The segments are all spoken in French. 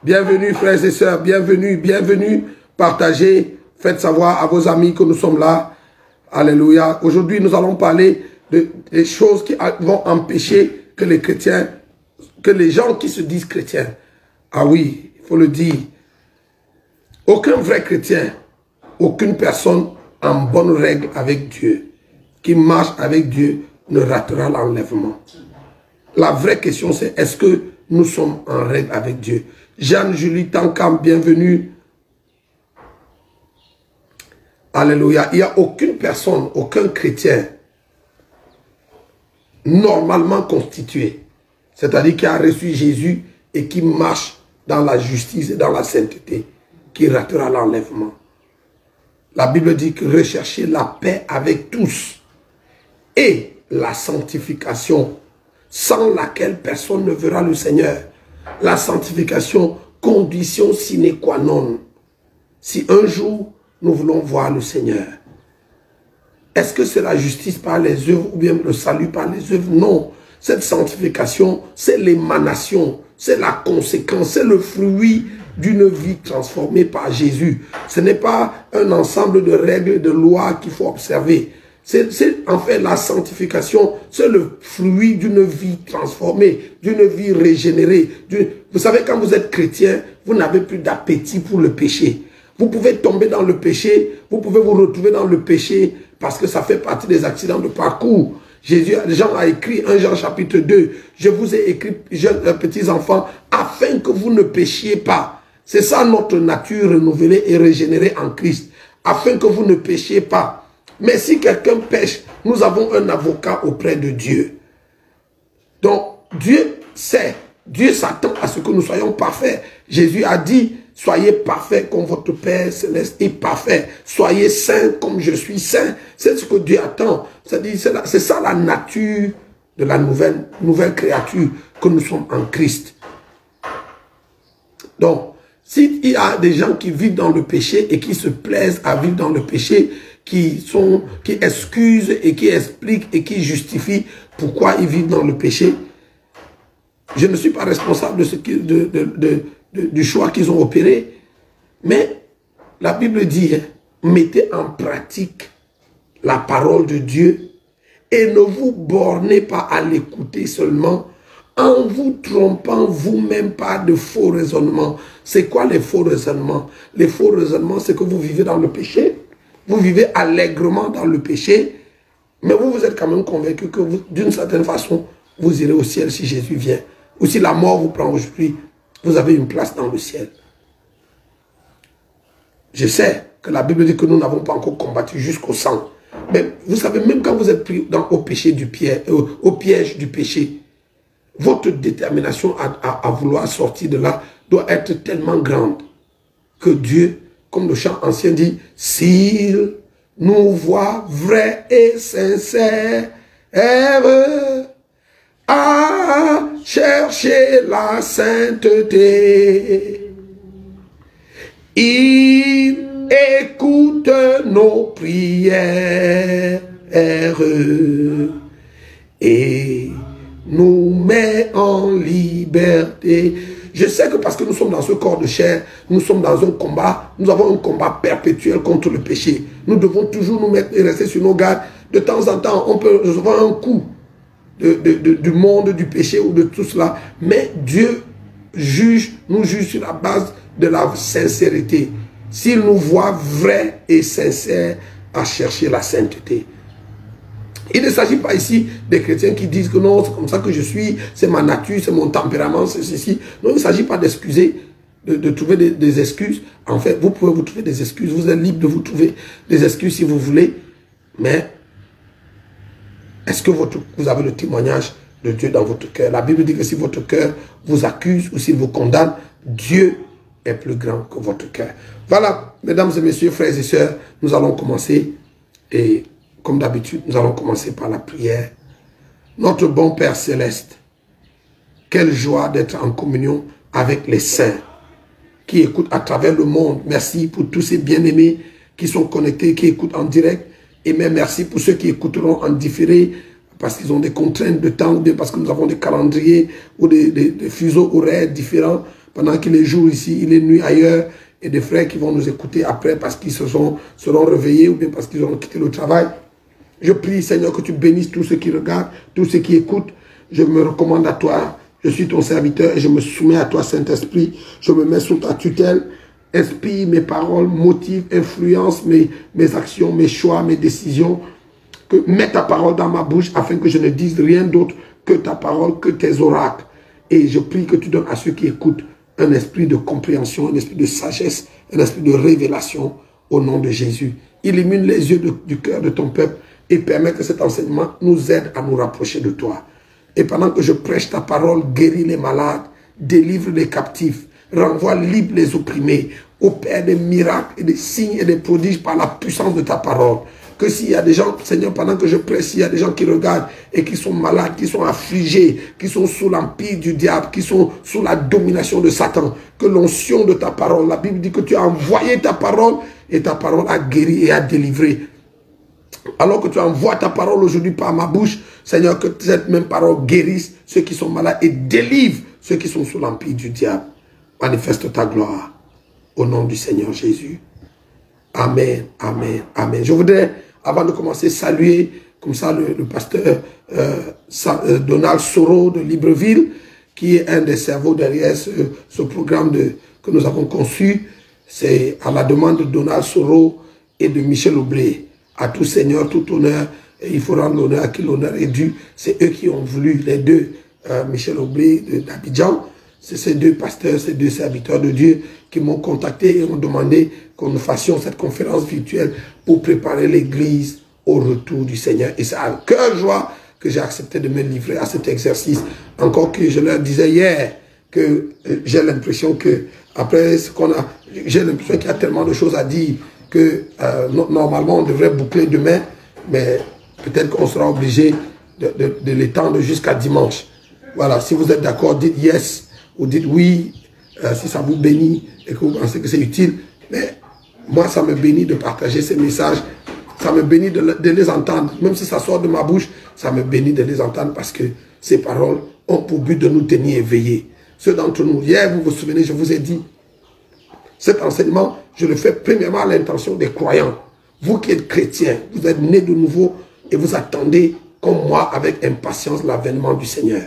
Bienvenue frères et sœurs, bienvenue, bienvenue. Partagez, faites savoir à vos amis que nous sommes là. Alléluia. Aujourd'hui, nous allons parler des choses qui vont empêcher que les chrétiens, que les gens qui se disent chrétiens, ah oui, il faut le dire, aucun vrai chrétien, aucune personne en bonne règle avec Dieu, qui marche avec Dieu, ne ratera l'enlèvement. La vraie question c'est, est-ce que nous sommes en règle avec Dieu? Jeanne-Julie Tankam, bienvenue. Alléluia. Il n'y a aucune personne, aucun chrétien normalement constitué, c'est-à-dire qui a reçu Jésus et qui marche dans la justice et dans la sainteté, qui ratera l'enlèvement. La Bible dit que recherchez la paix avec tous et la sanctification, sans laquelle personne ne verra le Seigneur. La sanctification, condition sine qua non. Si un jour, nous voulons voir le Seigneur, est-ce que c'est la justice par les œuvres ou bien le salut par les œuvres? Non. Cette sanctification, c'est l'émanation, c'est la conséquence, c'est le fruit d'une vie transformée par Jésus. Ce n'est pas un ensemble de règles et de lois qu'il faut observer. C'est en fait la sanctification, c'est le fruit d'une vie transformée, d'une vie régénérée. Vous savez, quand vous êtes chrétien, vous n'avez plus d'appétit pour le péché. Vous pouvez tomber dans le péché, vous pouvez vous retrouver dans le péché parce que ça fait partie des accidents de parcours. Jean a écrit, 1 Jean chapitre 2, je vous ai écrit, jeunes petits enfants, afin que vous ne péchiez pas. C'est ça notre nature renouvelée et régénérée en Christ, afin que vous ne péchiez pas. Mais si quelqu'un pêche, nous avons un avocat auprès de Dieu. Donc, Dieu sait, Dieu s'attend à ce que nous soyons parfaits. Jésus a dit, soyez parfaits comme votre Père Céleste est parfait. Soyez saints comme je suis saint. C'est ce que Dieu attend. C'est ça la nature de la nouvelle créature que nous sommes en Christ. Donc, s'il y a des gens qui vivent dans le péché et qui se plaisent à vivre dans le péché, qui excusent et qui expliquent et qui justifient pourquoi ils vivent dans le péché, je ne suis pas responsable du choix qu'ils ont opéré, mais la Bible dit, mettez en pratique la parole de Dieu et ne vous bornez pas à l'écouter seulement en vous trompant vous-même par de faux raisonnements. C'est quoi les faux raisonnements? Les faux raisonnements, c'est que vous vivez dans le péché, vous vivez allègrement dans le péché, mais vous êtes quand même convaincu que d'une certaine façon, vous irez au ciel si Jésus vient. Ou si la mort vous prend aujourd'hui, vous avez une place dans le ciel. Je sais que la Bible dit que nous n'avons pas encore combattu jusqu'au sang. Mais vous savez, même quand vous êtes pris au piège du péché, votre détermination à vouloir sortir de là doit être tellement grande que Dieu, comme le chant ancien dit, s'il nous voit vrais et sincères, à chercher la sainteté, il écoute nos prières et nous met en liberté. Je sais que parce que nous sommes dans ce corps de chair, nous sommes dans un combat, nous avons un combat perpétuel contre le péché. Nous devons toujours nous mettre et rester sur nos gardes. De temps en temps, on peut recevoir un coup du monde, du péché ou de tout cela. Mais Dieu nous juge sur la base de la sincérité. S'il nous voit vrais et sincères à chercher la sainteté. Il ne s'agit pas ici des chrétiens qui disent que non, c'est comme ça que je suis, c'est ma nature, c'est mon tempérament, c'est ceci. Non, il ne s'agit pas d'excuser, de trouver des excuses. En fait, vous pouvez vous trouver des excuses. Vous êtes libre de vous trouver des excuses si vous voulez. Mais est-ce que vous avez le témoignage de Dieu dans votre cœur? La Bible dit que si votre cœur vous accuse ou s'il vous condamne, Dieu est plus grand que votre cœur. Voilà, mesdames et messieurs, frères et sœurs, nous allons commencer. Et comme d'habitude, nous allons commencer par la prière. Notre bon Père Céleste, quelle joie d'être en communion avec les saints qui écoutent à travers le monde. Merci pour tous ces bien-aimés qui sont connectés, qui écoutent en direct. Et même merci pour ceux qui écouteront en différé parce qu'ils ont des contraintes de temps ou bien parce que nous avons des calendriers ou des fuseaux horaires différents. pendant qu'il est jour ici, il est nuit ailleurs, et des frères qui vont nous écouter après parce qu'ils seront réveillés ou bien parce qu'ils auront quitté le travail. Je prie, Seigneur, que tu bénisses tous ceux qui regardent, tous ceux qui écoutent. Je me recommande à toi. Je suis ton serviteur et je me soumets à toi, Saint-Esprit. Je me mets sous ta tutelle. Inspire mes paroles, motive, influence mes actions, mes choix, mes décisions. Mets ta parole dans ma bouche afin que je ne dise rien d'autre que ta parole, que tes oracles. Et je prie que tu donnes à ceux qui écoutent un esprit de compréhension, un esprit de sagesse, un esprit de révélation au nom de Jésus. Illumine les yeux du cœur de ton peuple et permets que cet enseignement nous aide à nous rapprocher de toi. Et pendant que je prêche ta parole, guéris les malades, délivre les captifs, renvoie libre les opprimés, opère des miracles et des signes et des prodiges par la puissance de ta parole. Que s'il y a des gens, Seigneur, pendant que je prêche, s'il y a des gens qui regardent et qui sont malades, qui sont affligés, qui sont sous l'empire du diable, qui sont sous la domination de Satan, que l'onction de ta parole, la Bible dit que tu as envoyé ta parole et ta parole a guéri et a délivré. Alors que tu envoies ta parole aujourd'hui par ma bouche, Seigneur, que cette même parole guérisse ceux qui sont malades et délivre ceux qui sont sous l'empire du diable. Manifeste ta gloire au nom du Seigneur Jésus. Amen, amen, amen. Je voudrais, avant de commencer, saluer comme ça le pasteur Donald Soro de Libreville, qui est un des cerveaux derrière ce programme que nous avons conçu. C'est à la demande de Donald Soro et de Michel Aublé. À tout Seigneur, tout honneur, et il faut rendre l'honneur à qui l'honneur est dû. C'est eux qui ont voulu, les deux, Michel Aublé d'Abidjan, c'est ces deux pasteurs, ces deux serviteurs de Dieu qui m'ont contacté et ont demandé que nous fassions cette conférence virtuelle pour préparer l'Église au retour du Seigneur. Et c'est à cœur joie que j'ai accepté de me livrer à cet exercice. Encore que je leur disais hier que j'ai l'impression que, après ce qu'on a, j'ai l'impression qu'il y a tellement de choses à dire que normalement on devrait boucler demain, mais peut-être qu'on sera obligé de l'étendre jusqu'à dimanche. Voilà, si vous êtes d'accord, dites yes ou dites oui, si ça vous bénit et que vous pensez que c'est utile. Mais moi, ça me bénit de partager ces messages, ça me bénit de les entendre. Même si ça sort de ma bouche, ça me bénit de les entendre parce que ces paroles ont pour but de nous tenir éveillés. Ceux d'entre nous, hier, vous vous souvenez, je vous ai dit, cet enseignement, je le fais premièrement à l'intention des croyants. Vous qui êtes chrétiens, vous êtes nés de nouveau et vous attendez, comme moi, avec impatience, l'avènement du Seigneur.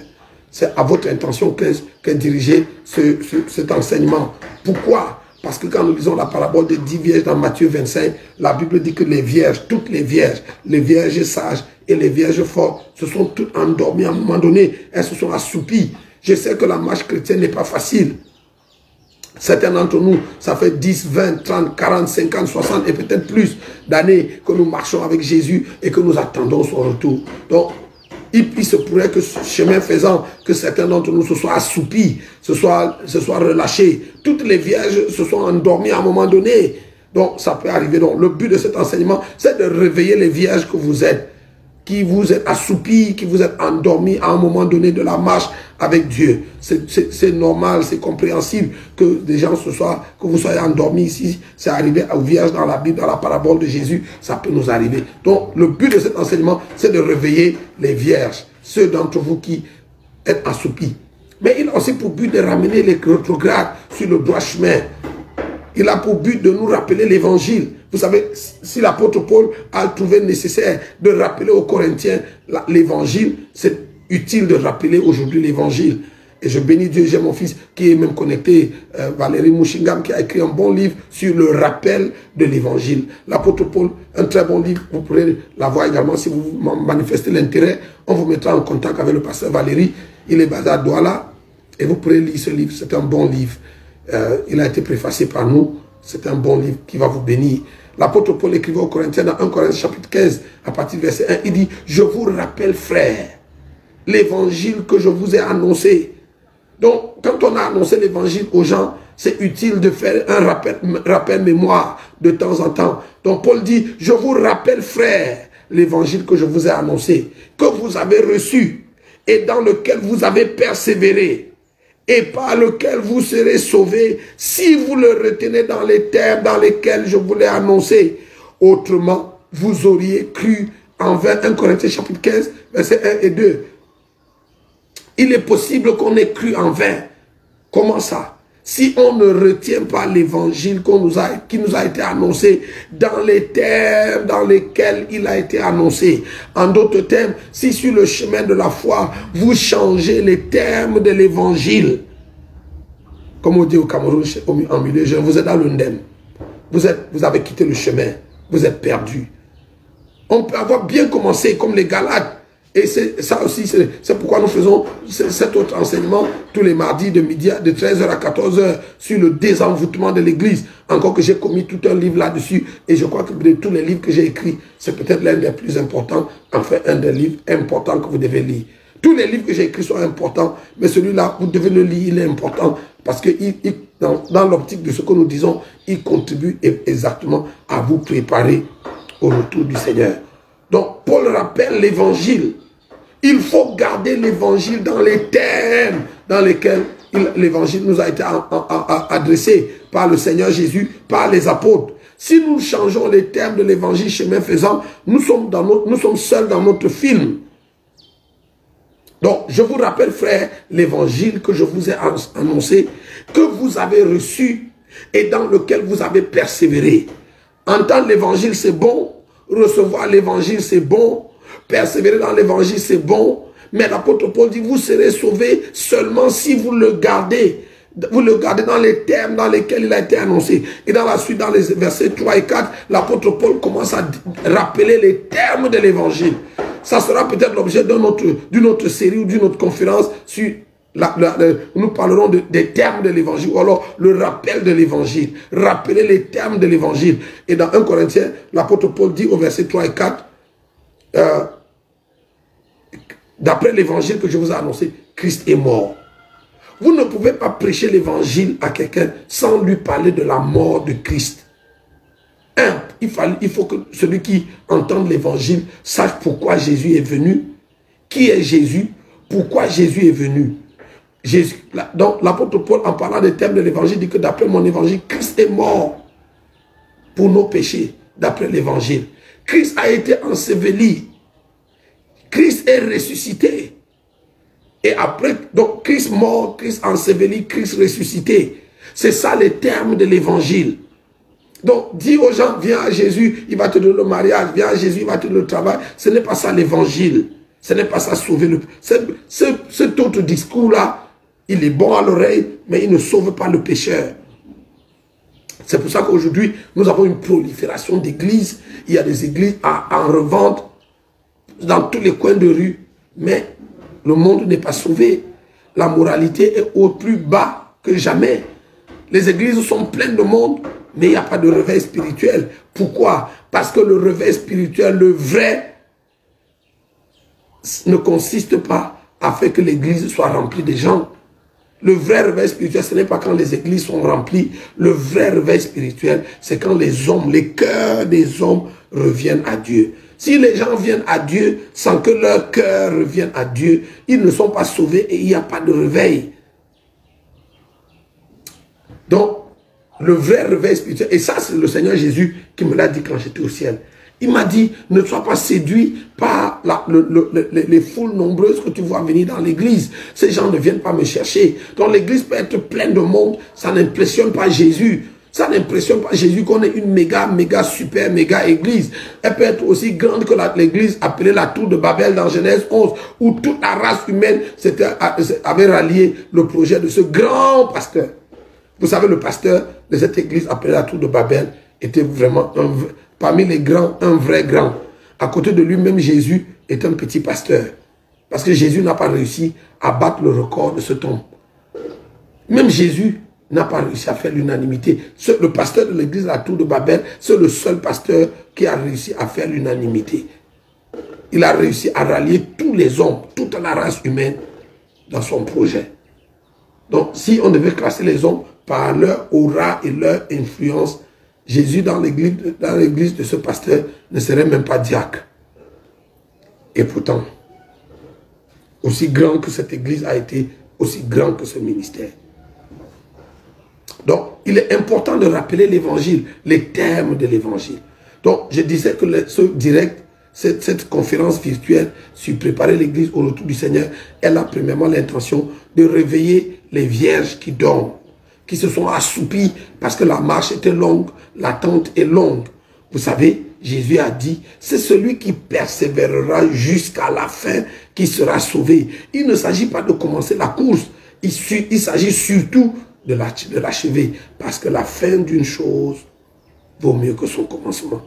C'est à votre intention qu'est dirigé cet enseignement. Pourquoi? Parce que quand nous lisons la parabole des 10 vierges dans Matthieu 25, la Bible dit que les vierges, toutes les vierges sages et les vierges fortes, se sont toutes endormies à un moment donné. Elles se sont assoupies. Je sais que la marche chrétienne n'est pas facile. Certains d'entre nous, ça fait 10, 20, 30, 40, 50, 60 et peut-être plus d'années que nous marchons avec Jésus et que nous attendons son retour. Donc, il se pourrait que, chemin faisant, que certains d'entre nous se soient assoupis, se soient relâchés. Toutes les vierges se sont endormies à un moment donné. Donc, ça peut arriver. Donc, le but de cet enseignement, c'est de réveiller les vierges que vous êtes, qui vous êtes assoupis, qui vous êtes endormis à un moment donné de la marche avec Dieu. C'est normal, c'est compréhensible que des gens que vous soyez endormis ici. C'est arrivé aux vierges dans la Bible, dans la parabole de Jésus, ça peut nous arriver. Donc, le but de cet enseignement, c'est de réveiller les vierges, ceux d'entre vous qui êtes assoupis. Mais il a aussi pour but de ramener les rétrogrades sur le droit chemin. Il a pour but de nous rappeler l'évangile. Vous savez, si l'apôtre Paul a trouvé nécessaire de rappeler aux Corinthiens l'évangile, c'est utile de rappeler aujourd'hui l'évangile. Et je bénis Dieu, j'ai mon fils qui est même connecté, Valérie Mouchingam, qui a écrit un bon livre sur le rappel de l'évangile. L'apôtre Paul, un très bon livre, vous pourrez l'avoir également si vous manifestez l'intérêt. On vous mettra en contact avec le pasteur Valérie. Il est basé à Douala et vous pourrez lire ce livre, c'est un bon livre. Il a été préfacé par nous, c'est un bon livre qui va vous bénir. L'apôtre Paul écrivait aux Corinthiens dans 1 Corinthiens chapitre 15, à partir du verset 1, il dit « Je vous rappelle, frères, l'évangile que je vous ai annoncé. » Donc, quand on a annoncé l'évangile aux gens, c'est utile de faire un rappel mémoire de temps en temps. Donc, Paul dit « Je vous rappelle, frères, l'évangile que je vous ai annoncé, que vous avez reçu et dans lequel vous avez persévéré, et par lequel vous serez sauvés si vous le retenez dans les termes dans lesquels je vous l'ai annoncé. Autrement, vous auriez cru en vain. 1 Corinthiens chapitre 15, versets 1 et 2. Il est possible qu'on ait cru en vain. Comment ça? si on ne retient pas l'évangile qui nous a été annoncé dans les termes dans lesquels il a été annoncé. En d'autres termes, si sur le chemin de la foi, vous changez les termes de l'évangile, comme on dit au Cameroun, en milieu jeune, vous êtes dans l'undem. Vous avez quitté le chemin. Vous êtes perdu. On peut avoir bien commencé comme les Galates. Et ça aussi, c'est pourquoi nous faisons cet autre enseignement tous les mardis de midi, de 13h à 14h sur le désenvoûtement de l'église. Encore que j'ai commis tout un livre là-dessus. Et je crois que de tous les livres que j'ai écrits, c'est peut-être l'un des plus importants. Enfin, un des livres importants que vous devez lire. Tous les livres que j'ai écrits sont importants. Mais celui-là, vous devez le lire, il est important. Parce que dans l'optique de ce que nous disons, il contribue exactement à vous préparer au retour du Seigneur. Donc, Paul rappelle l'évangile. Il faut garder l'évangile dans les termes dans lesquels l'évangile nous a été adressé par le Seigneur Jésus, par les apôtres. Si nous changeons les termes de l'évangile chemin faisant, nous sommes seuls dans notre film. Donc, je vous rappelle, frère, l'évangile que je vous ai annoncé, que vous avez reçu et dans lequel vous avez persévéré. Entendre l'évangile, c'est bon. Recevoir l'évangile, c'est bon. Persévérer dans l'évangile, c'est bon. Mais l'apôtre Paul dit, vous serez sauvés seulement si vous le gardez. Vous le gardez dans les termes dans lesquels il a été annoncé. Et dans la suite, dans les versets 3 et 4, l'apôtre Paul commence à rappeler les termes de l'évangile. Ça sera peut-être l'objet d'une autre série ou d'une autre conférence sur nous parlerons des termes de l'évangile, ou alors le rappel de l'évangile. Rappeler les termes de l'évangile. Et dans 1 Corinthiens, l'apôtre Paul dit au verset 3 et 4, d'après l'évangile que je vous ai annoncé, Christ est mort. Vous ne pouvez pas prêcher l'évangile à quelqu'un sans lui parler de la mort de Christ. Il faut que celui qui entende l'évangile sache pourquoi Jésus est venu, qui est Jésus, pourquoi Jésus est venu. Donc l'apôtre Paul, en parlant des termes de l'évangile, dit que d'après mon évangile, Christ est mort pour nos péchés, d'après l'évangile. Christ a été enseveli. Christ est ressuscité. Et après, donc Christ mort, Christ enseveli, Christ ressuscité. C'est ça les termes de l'évangile. Donc, dis aux gens, viens à Jésus, il va te donner le mariage, viens à Jésus, il va te donner le travail. Ce n'est pas ça l'évangile. Ce n'est pas ça sauver le... Cet autre discours-là, il est bon à l'oreille, mais il ne sauve pas le pécheur. C'est pour ça qu'aujourd'hui, nous avons une prolifération d'églises. Il y a des églises en revente dans tous les coins de rue. Mais le monde n'est pas sauvé. La moralité est au plus bas que jamais. Les églises sont pleines de monde, mais il n'y a pas de réveil spirituel. Pourquoi? Parce que le réveil spirituel, le vrai, ne consiste pas à faire que l'église soit remplie de gens. Le vrai réveil spirituel, ce n'est pas quand les églises sont remplies. Le vrai réveil spirituel, c'est quand les hommes, les cœurs des hommes reviennent à Dieu. Si les gens viennent à Dieu sans que leur cœur revienne à Dieu, ils ne sont pas sauvés et il n'y a pas de réveil. Donc, le vrai réveil spirituel, et ça c'est le Seigneur Jésus qui me l'a dit quand j'étais au ciel. Il m'a dit, ne sois pas séduit par les foules nombreuses que tu vois venir dans l'église. Ces gens ne viennent pas me chercher. Donc l'église peut être pleine de monde, ça n'impressionne pas Jésus. Ça n'impressionne pas Jésus qu'on ait une méga église. Elle peut être aussi grande que l'église appelée la tour de Babel dans Genèse 11, où toute la race humaine avait rallié le projet de ce grand pasteur. Vous savez, le pasteur de cette église appelée la tour de Babel était vraiment, parmi les grands, un vrai grand. À côté de lui, même Jésus est un petit pasteur. Parce que Jésus n'a pas réussi à battre le record de ce homme. Même Jésus n'a pas réussi à faire l'unanimité. Le pasteur de l'église de la tour de Babel, c'est le seul pasteur qui a réussi à faire l'unanimité. Il a réussi à rallier tous les hommes, toute la race humaine dans son projet. Donc, si on devait classer les hommes par leur aura et leur influence, Jésus dans l'église de ce pasteur ne serait même pas diacre. Et pourtant, aussi grand que cette église a été, aussi grand que ce ministère. Donc, il est important de rappeler l'évangile, les termes de l'évangile. Donc, je disais que ce direct, cette conférence virtuelle sur préparer l'église au retour du Seigneur, elle a premièrement l'intention de réveiller les vierges qui dorment. qui se sont assoupis parce que la marche était longue, l'attente est longue. Vous savez, Jésus a dit, c'est celui qui persévérera jusqu'à la fin qui sera sauvé. Il ne s'agit pas de commencer la course, il s'agit surtout de l'achever. Parce que la fin d'une chose vaut mieux que son commencement.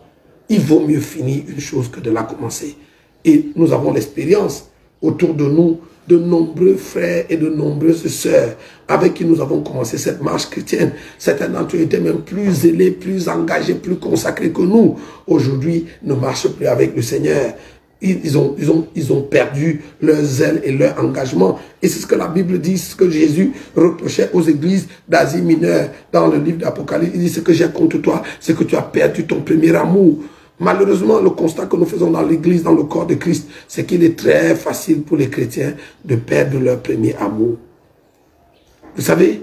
Il vaut mieux finir une chose que de la commencer. Et nous avons l'expérience autour de nous, de nombreux frères et de nombreuses sœurs avec qui nous avons commencé cette marche chrétienne. Certains d'entre eux étaient même plus zélés, plus engagés, plus consacrés que nous. Aujourd'hui, ne marchent plus avec le Seigneur. Ils ont perdu leur zèle et leur engagement. Et c'est ce que la Bible dit, ce que Jésus reprochait aux églises d'Asie mineure dans le livre d'Apocalypse. Il dit, ce que j'ai contre toi, c'est que tu as perdu ton premier amour. Malheureusement, le constat que nous faisons dans l'église, dans le corps de Christ, c'est qu'il est très facile pour les chrétiens de perdre leur premier amour. Vous savez,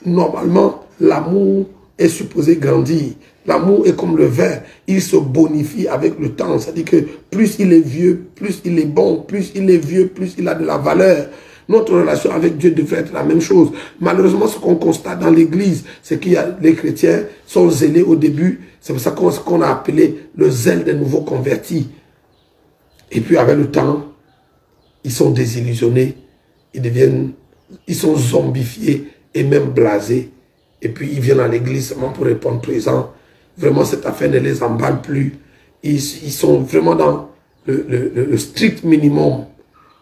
normalement, l'amour est supposé grandir. L'amour est comme le vin, il se bonifie avec le temps. C'est-à-dire que plus il est vieux, plus il est bon, plus il est vieux, plus il a de la valeur. Notre relation avec Dieu devrait être la même chose. Malheureusement, ce qu'on constate dans l'église, c'est qu'il y a les chrétiens sont zélés au début. C'est pour ça qu'on a appelé le zèle des nouveaux convertis. Et puis avec le temps, ils sont désillusionnés, ils sont zombifiés et même blasés. Et puis ils viennent à l'église seulement pour répondre présent. Vraiment, cette affaire ne les emballe plus. Ils sont vraiment dans le strict minimum.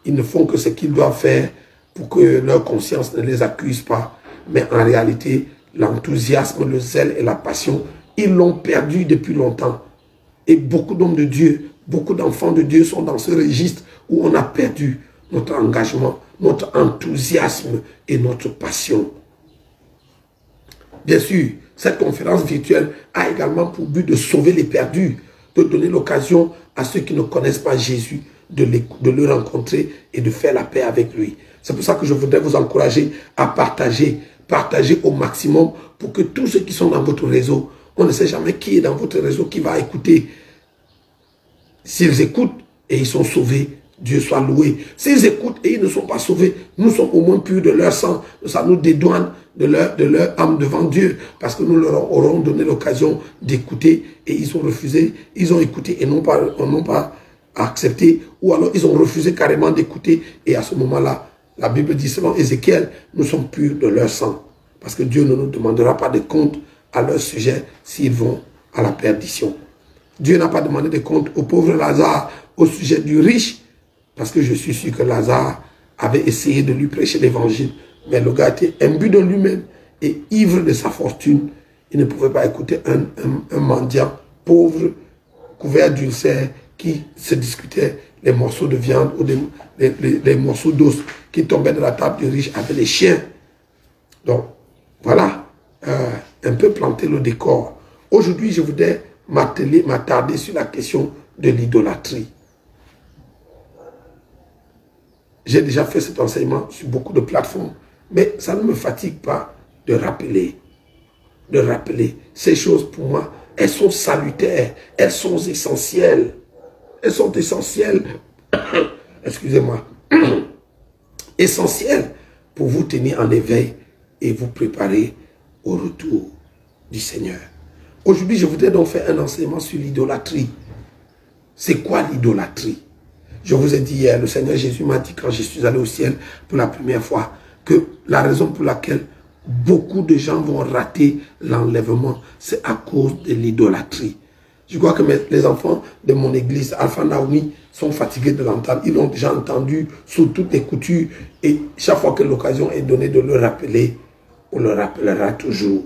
Ils ne font que ce qu'ils doivent faire pour que leur conscience ne les accuse pas. Mais en réalité, l'enthousiasme, le zèle et la passion, ils l'ont perdu depuis longtemps. Et beaucoup d'hommes de Dieu, beaucoup d'enfants de Dieu sont dans ce registre où on a perdu notre engagement, notre enthousiasme et notre passion. Bien sûr, cette conférence virtuelle a également pour but de sauver les perdus, de donner l'occasion à ceux qui ne connaissent pas Jésus de le rencontrer et de faire la paix avec lui. C'est pour ça que je voudrais vous encourager à partager au maximum pour que tous ceux qui sont dans votre réseau, on ne sait jamais qui est dans votre réseau qui va écouter. S'ils écoutent et ils sont sauvés, Dieu soit loué. S'ils écoutent et ils ne sont pas sauvés, nous sommes au moins purs de leur sang. Ça nous dédouane de leur âme devant Dieu, parce que nous leur aurons donné l'occasion d'écouter et ils ont refusé, ils ont écouté et n'ont pas accepté, ou alors ils ont refusé carrément d'écouter, et à ce moment-là, la Bible dit selon Ézéchiel, nous sommes purs de leur sang, parce que Dieu ne nous demandera pas de compte à leur sujet s'ils vont à la perdition. Dieu n'a pas demandé de compte au pauvre Lazare au sujet du riche, parce que je suis sûr que Lazare avait essayé de lui prêcher l'évangile, mais le gars était imbu de lui-même et ivre de sa fortune. Il ne pouvait pas écouter un mendiant pauvre, couvert d'ulcères, qui se discutait les morceaux de viande ou les morceaux d'os qui tombaient de la table du riche avec les chiens. Donc, voilà, un peu planter le décor. Aujourd'hui, je voudrais m'attarder sur la question de l'idolâtrie. J'ai déjà fait cet enseignement sur beaucoup de plateformes, mais ça ne me fatigue pas de rappeler ces choses. Pour moi, elles sont salutaires, elles sont essentielles. Elles sont essentielles, excusez-moi, essentielles pour vous tenir en éveil et vous préparer au retour du Seigneur. Aujourd'hui, je voudrais donc faire un enseignement sur l'idolâtrie. C'est quoi l'idolâtrie? Je vous ai dit hier, le Seigneur Jésus m'a dit quand je suis allé au ciel pour la première fois, que la raison pour laquelle beaucoup de gens vont rater l'enlèvement, c'est à cause de l'idolâtrie. Je crois que les enfants de mon église, Alpha Naomi, sont fatigués de l'entendre. Ils l'ont déjà entendu sous toutes les coutures. Et chaque fois que l'occasion est donnée de le rappeler, on le rappellera toujours.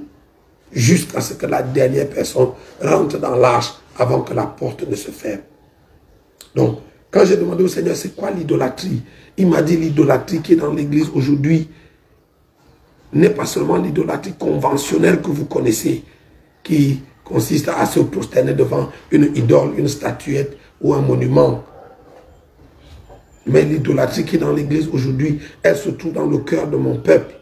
Jusqu'à ce que la dernière personne rentre dans l'arche avant que la porte ne se ferme. Donc, quand j'ai demandé au Seigneur, c'est quoi l'idolâtrie? Il m'a dit l'idolâtrie qui est dans l'église aujourd'hui n'est pas seulement l'idolâtrie conventionnelle que vous connaissez, qui consiste à se prosterner devant une idole, une statuette ou un monument. Mais l'idolâtrie qui est dans l'église aujourd'hui, elle se trouve dans le cœur de mon peuple.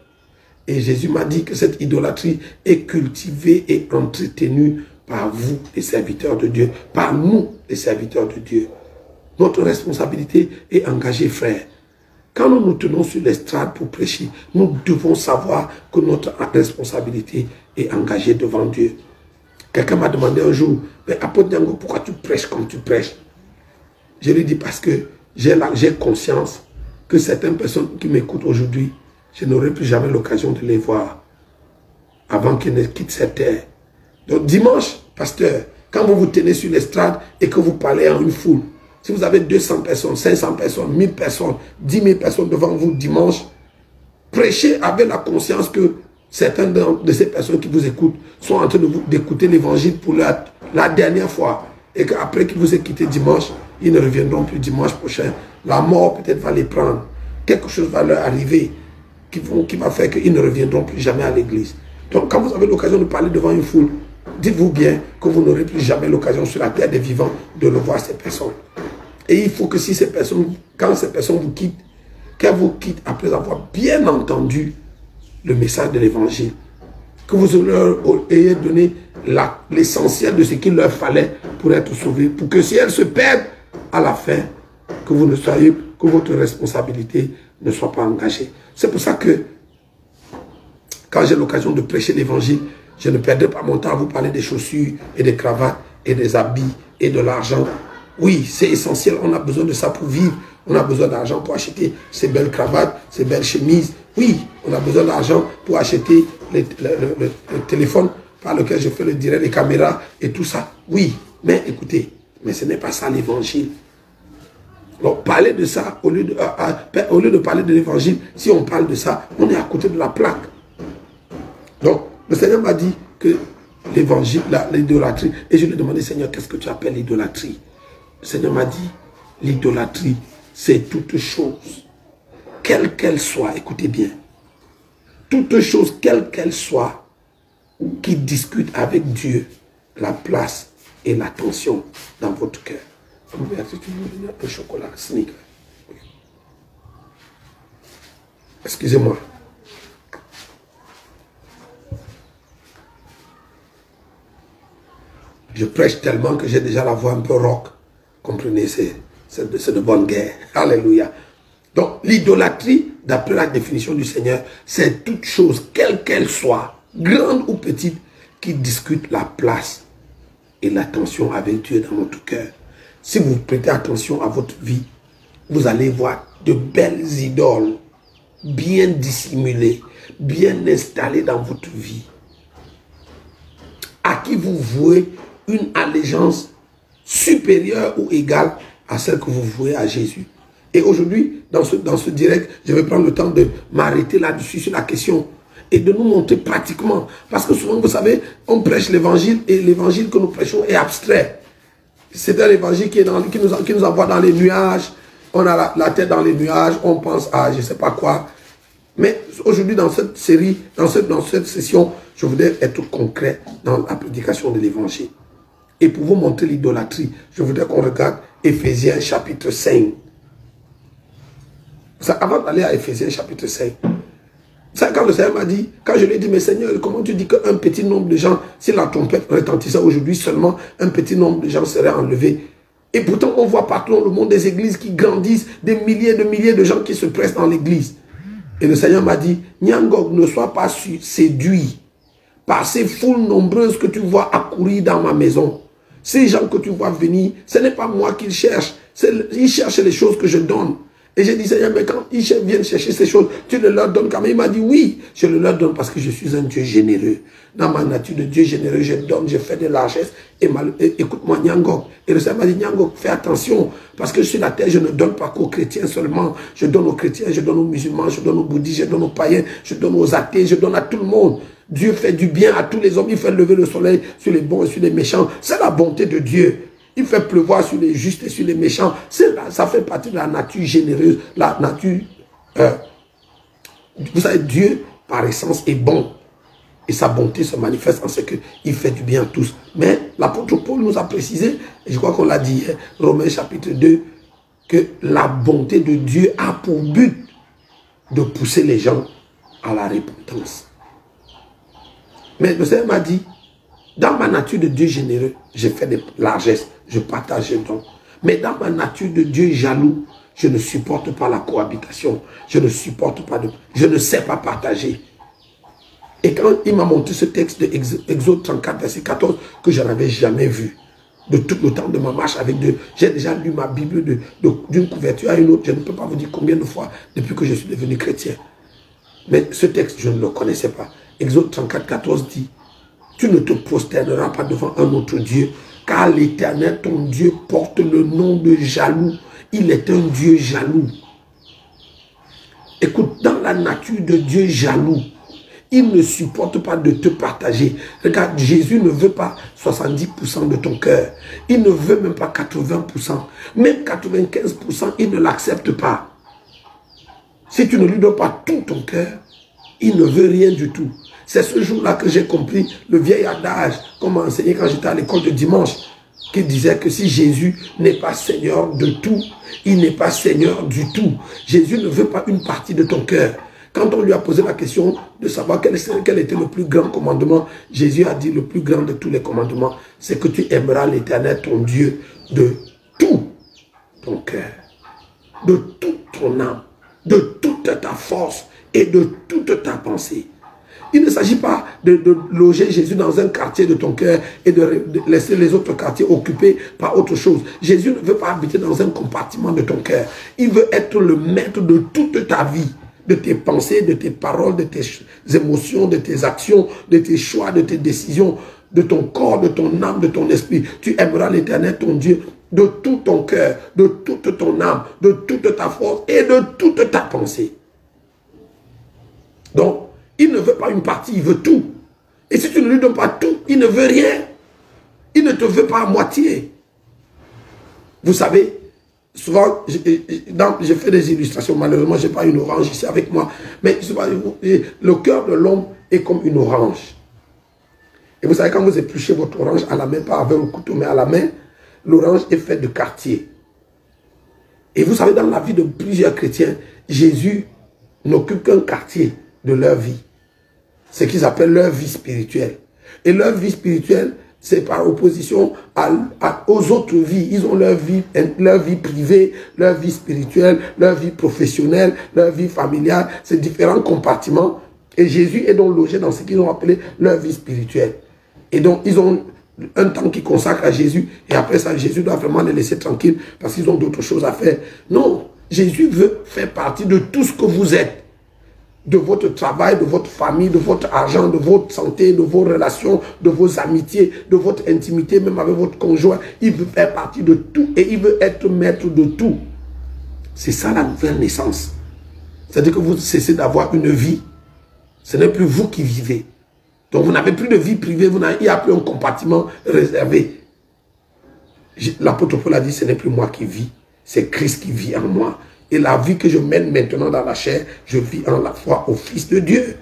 Et Jésus m'a dit que cette idolâtrie est cultivée et entretenue par vous, les serviteurs de Dieu, par nous, les serviteurs de Dieu. Notre responsabilité est engagée, frère. quand nous nous tenons sur l'estrade pour prêcher, nous devons savoir que notre responsabilité est engagée devant Dieu. Quelqu'un m'a demandé un jour, mais apôtre Niango, pourquoi tu prêches comme tu prêches? Je lui dis parce que j'ai conscience que certaines personnes qui m'écoutent aujourd'hui, je n'aurai plus jamais l'occasion de les voir avant qu'ils ne quittent cette terre. Donc dimanche, pasteur, quand vous vous tenez sur l'estrade et que vous parlez à une foule, si vous avez 200 personnes, 500 personnes, 1000 personnes, 10 000 personnes devant vous dimanche, prêchez avec la conscience que certaines de ces personnes qui vous écoutent sont en train d'écouter l'évangile pour la dernière fois. Et qu'après qu'ils vous aient quitté dimanche, ils ne reviendront plus dimanche prochain. La mort peut-être va les prendre. Quelque chose va leur arriver qui va faire qu'ils ne reviendront plus jamais à l'église. Donc quand vous avez l'occasion de parler devant une foule, dites-vous bien que vous n'aurez plus jamais l'occasion sur la terre des vivants de revoir ces personnes. Et il faut que si ces personnes, quand ces personnes vous quittent, qu'elles vous quittent après avoir bien entendu le message de l'évangile, que vous leur ayez donné l'essentiel de ce qu'il leur fallait pour être sauvés, pour que si elles se perdent à la fin, que vous ne soyez, que votre responsabilité ne soit pas engagée. C'est pour ça que quand j'ai l'occasion de prêcher l'évangile, je ne perdrai pas mon temps à vous parler des chaussures et des cravates et des habits et de l'argent. Oui, c'est essentiel, on a besoin de ça pour vivre. On a besoin d'argent pour acheter ces belles cravates, ces belles chemises. Oui, on a besoin d'argent pour acheter le téléphone par lequel je fais le direct, les caméras et tout ça. Oui, mais écoutez, mais ce n'est pas ça l'évangile. Donc, parler de ça, au lieu de parler de l'évangile, si on parle de ça, on est à côté de la plaque. Donc, le Seigneur m'a dit que l'évangile, l'idolâtrie, et je lui ai demandé, Seigneur, qu'est-ce que tu appelles l'idolâtrie? Le Seigneur m'a dit, l'idolâtrie, c'est toute chose, quelle qu'elle soit, écoutez bien, toute chose, quelle qu'elle soit, qui discute avec Dieu la place et l'attention dans votre cœur. Un chocolat, sneaker. Excusez-moi. Je prêche tellement que j'ai déjà la voix un peu rock. Comprenez, c'est de bonne guerre. Alléluia. Donc, l'idolâtrie, d'après la définition du Seigneur, c'est toute chose, quelle qu'elle soit, grande ou petite, qui discute la place et l'attention avec Dieu dans votre cœur. Si vous prêtez attention à votre vie, vous allez voir de belles idoles, bien dissimulées, bien installées dans votre vie, à qui vous vouez une allégeance supérieure ou égale à celle que vous vouez à Jésus. Et aujourd'hui, dans ce direct, je vais prendre le temps de m'arrêter là-dessus sur la question et de nous montrer pratiquement. Parce que souvent, vous savez, on prêche l'évangile et l'évangile que nous prêchons est abstrait. C'est un évangile qui nous envoie dans les nuages. On a la tête dans les nuages, on pense à je ne sais pas quoi. Mais aujourd'hui, dans cette série, dans cette session, je voudrais être concret dans la prédication de l'évangile. Et pour vous montrer l'idolâtrie, je voudrais qu'on regarde Éphésiens chapitre 5. Avant d'aller à Éphésiens chapitre 5, ça, quand le Seigneur m'a dit, quand je lui ai dit, mais Seigneur, comment tu dis qu'un petit nombre de gens, si la trompette retentissait aujourd'hui, seulement un petit nombre de gens seraient enlevés. Et pourtant, on voit partout dans le monde des églises qui grandissent, des milliers de gens qui se pressent dans l'église. Et le Seigneur m'a dit, Niangog, ne sois pas séduit par ces foules nombreuses que tu vois accourir dans ma maison. Ces gens que tu vois venir, ce n'est pas moi qu'ils cherchent. Ils cherchent les choses que je donne. Et j'ai dit, Seigneur, mais quand ils viennent chercher ces choses, tu le leur donnes quand même. Il m'a dit, oui, je le leur donne parce que je suis un Dieu généreux. Dans ma nature de Dieu généreux, je donne, je fais de largesse. Et écoute-moi, Niangog. Et le Seigneur m'a dit, Niangog, fais attention. Parce que sur la terre, je ne donne pas qu'aux chrétiens seulement. Je donne aux chrétiens, je donne aux musulmans, je donne aux bouddhistes, je donne aux païens, je donne aux athées, je donne à tout le monde. Dieu fait du bien à tous les hommes. Il fait lever le soleil sur les bons et sur les méchants. C'est la bonté de Dieu. Il fait pleuvoir sur les justes et sur les méchants. Ça fait partie de la nature généreuse. La nature... vous savez, Dieu, par essence, est bon. Et sa bonté se manifeste en ce qu'il fait du bien à tous. Mais l'apôtre Paul nous a précisé, et je crois qu'on l'a dit hier, Romains chapitre 2, que la bonté de Dieu a pour but de pousser les gens à la repentance. Mais le Seigneur m'a dit, dans ma nature de Dieu généreux, je fais des largesses, je partage, je donne. Mais dans ma nature de Dieu jaloux, Je ne supporte pas la cohabitation. Je ne supporte pas de... Je ne sais pas partager. Et quand il m'a montré ce texte de Exode 34, verset 14, que je n'avais jamais vu, de tout le temps de ma marche avec Dieu, j'ai déjà lu ma Bible d'une couverture à une autre, je ne peux pas vous dire combien de fois depuis que je suis devenu chrétien. Mais ce texte, je ne le connaissais pas. Exode 34, 14 dit, tu ne te prosterneras pas devant un autre Dieu, car l'Éternel, ton Dieu, porte le nom de jaloux. Il est un Dieu jaloux. Écoute, dans la nature de Dieu jaloux, il ne supporte pas de te partager. Regarde, Jésus ne veut pas 70% de ton cœur. Il ne veut même pas 80%. Même 95%, il ne l'accepte pas. Si tu ne lui donnes pas tout ton cœur, il ne veut rien du tout. C'est ce jour-là que j'ai compris le vieil adage qu'on m'a enseigné quand j'étais à l'école de dimanche, qui disait que si Jésus n'est pas Seigneur de tout, il n'est pas Seigneur du tout. Jésus ne veut pas une partie de ton cœur. Quand on lui a posé la question de savoir quel était le plus grand commandement, Jésus a dit le plus grand de tous les commandements, c'est que tu aimeras l'Éternel, ton Dieu, de tout ton cœur, de toute ton âme, de toute ta force et de toute ta pensée. Il ne s'agit pas de loger Jésus dans un quartier de ton cœur et de laisser les autres quartiers occupés par autre chose. Jésus ne veut pas habiter dans un compartiment de ton cœur. Il veut être le maître de toute ta vie, de tes pensées, de tes paroles, de tes émotions, de tes actions, de tes choix, de tes décisions, de ton corps, de ton âme, de ton esprit. Tu aimeras l'Éternel, ton Dieu, de tout ton cœur, de toute ton âme, de toute ta force et de toute ta pensée. Donc, il ne veut pas une partie, il veut tout. Et si tu ne lui donnes pas tout, il ne veut rien. Il ne te veut pas à moitié. Vous savez, souvent, je fais des illustrations. Malheureusement, je n'ai pas une orange ici avec moi. Mais souvent, le cœur de l'homme est comme une orange. Et vous savez, quand vous épluchez votre orange à la main, pas avec le couteau, mais à la main, l'orange est faite de quartiers. Et vous savez, dans la vie de plusieurs chrétiens, Jésus n'occupe qu'un quartier de leur vie. Ce qu'ils appellent leur vie spirituelle. Et leur vie spirituelle, c'est par opposition aux autres vies. Ils ont leur vie privée, leur vie spirituelle, leur vie professionnelle, leur vie familiale. C'est différents compartiments. Et Jésus est donc logé dans ce qu'ils ont appelé leur vie spirituelle. Et donc, ils ont un temps qu'ils consacrent à Jésus. Et après ça, Jésus doit vraiment les laisser tranquilles parce qu'ils ont d'autres choses à faire. Non, Jésus veut faire partie de tout ce que vous êtes. De votre travail, de votre famille, de votre argent, de votre santé, de vos relations, de vos amitiés, de votre intimité, même avec votre conjoint. Il veut faire partie de tout et il veut être maître de tout. C'est ça la nouvelle naissance. C'est-à-dire que vous cessez d'avoir une vie. Ce n'est plus vous qui vivez. Donc vous n'avez plus de vie privée, il n'y a plus un compartiment réservé. L'apôtre Paul a dit, ce n'est plus moi qui vis, c'est Christ qui vit en moi. Et la vie que je mène maintenant dans la chair, je vis en la foi au Fils de Dieu.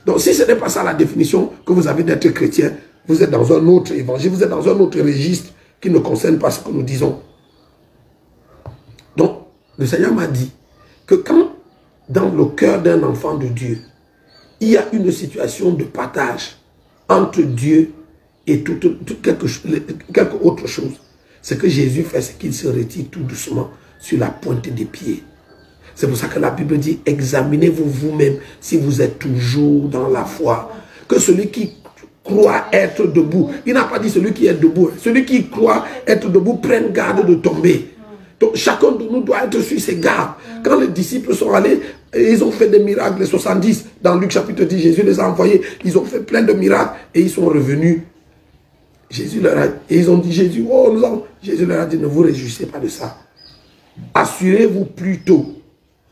Donc si ce n'est pas ça la définition que vous avez d'être chrétien, vous êtes dans un autre évangile, vous êtes dans un autre registre qui ne concerne pas ce que nous disons. Donc le Seigneur m'a dit que quand dans le cœur d'un enfant de Dieu, il y a une situation de partage entre Dieu et quelque autre chose, ce que Jésus fait, c'est qu'il se retire tout doucement sur la pointe des pieds. C'est pour ça que la Bible dit, examinez-vous vous-même si vous êtes toujours dans la foi. Que celui qui croit être debout, il n'a pas dit celui qui est debout, celui qui croit être debout prenne garde de tomber. Donc chacun de nous doit être sur ses gardes. Quand les disciples sont allés, ils ont fait des miracles, les 70, dans Luc chapitre 10, Jésus les a envoyés, ils ont fait plein de miracles et ils sont revenus. Jésus leur a dit, et ils ont dit, Jésus, Jésus leur a dit, ne vous réjouissez pas de ça. Assurez-vous plutôt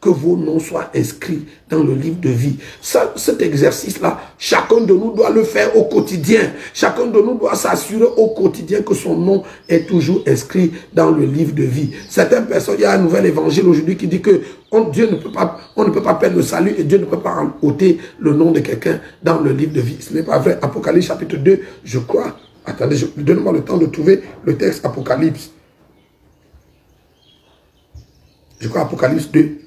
que vos noms soient inscrits dans le livre de vie. Cet exercice-là, chacun de nous doit le faire au quotidien. Chacun de nous doit s'assurer au quotidien que son nom est toujours inscrit dans le livre de vie. Certaines personnes, il y a un nouvel évangile aujourd'hui qui dit que on ne peut pas perdre le salut et Dieu ne peut pas ôter le nom de quelqu'un dans le livre de vie. Ce n'est pas vrai. Apocalypse chapitre 2, je crois. Attendez, donne-moi le temps de trouver le texte Apocalypse. Je crois Apocalypse 2.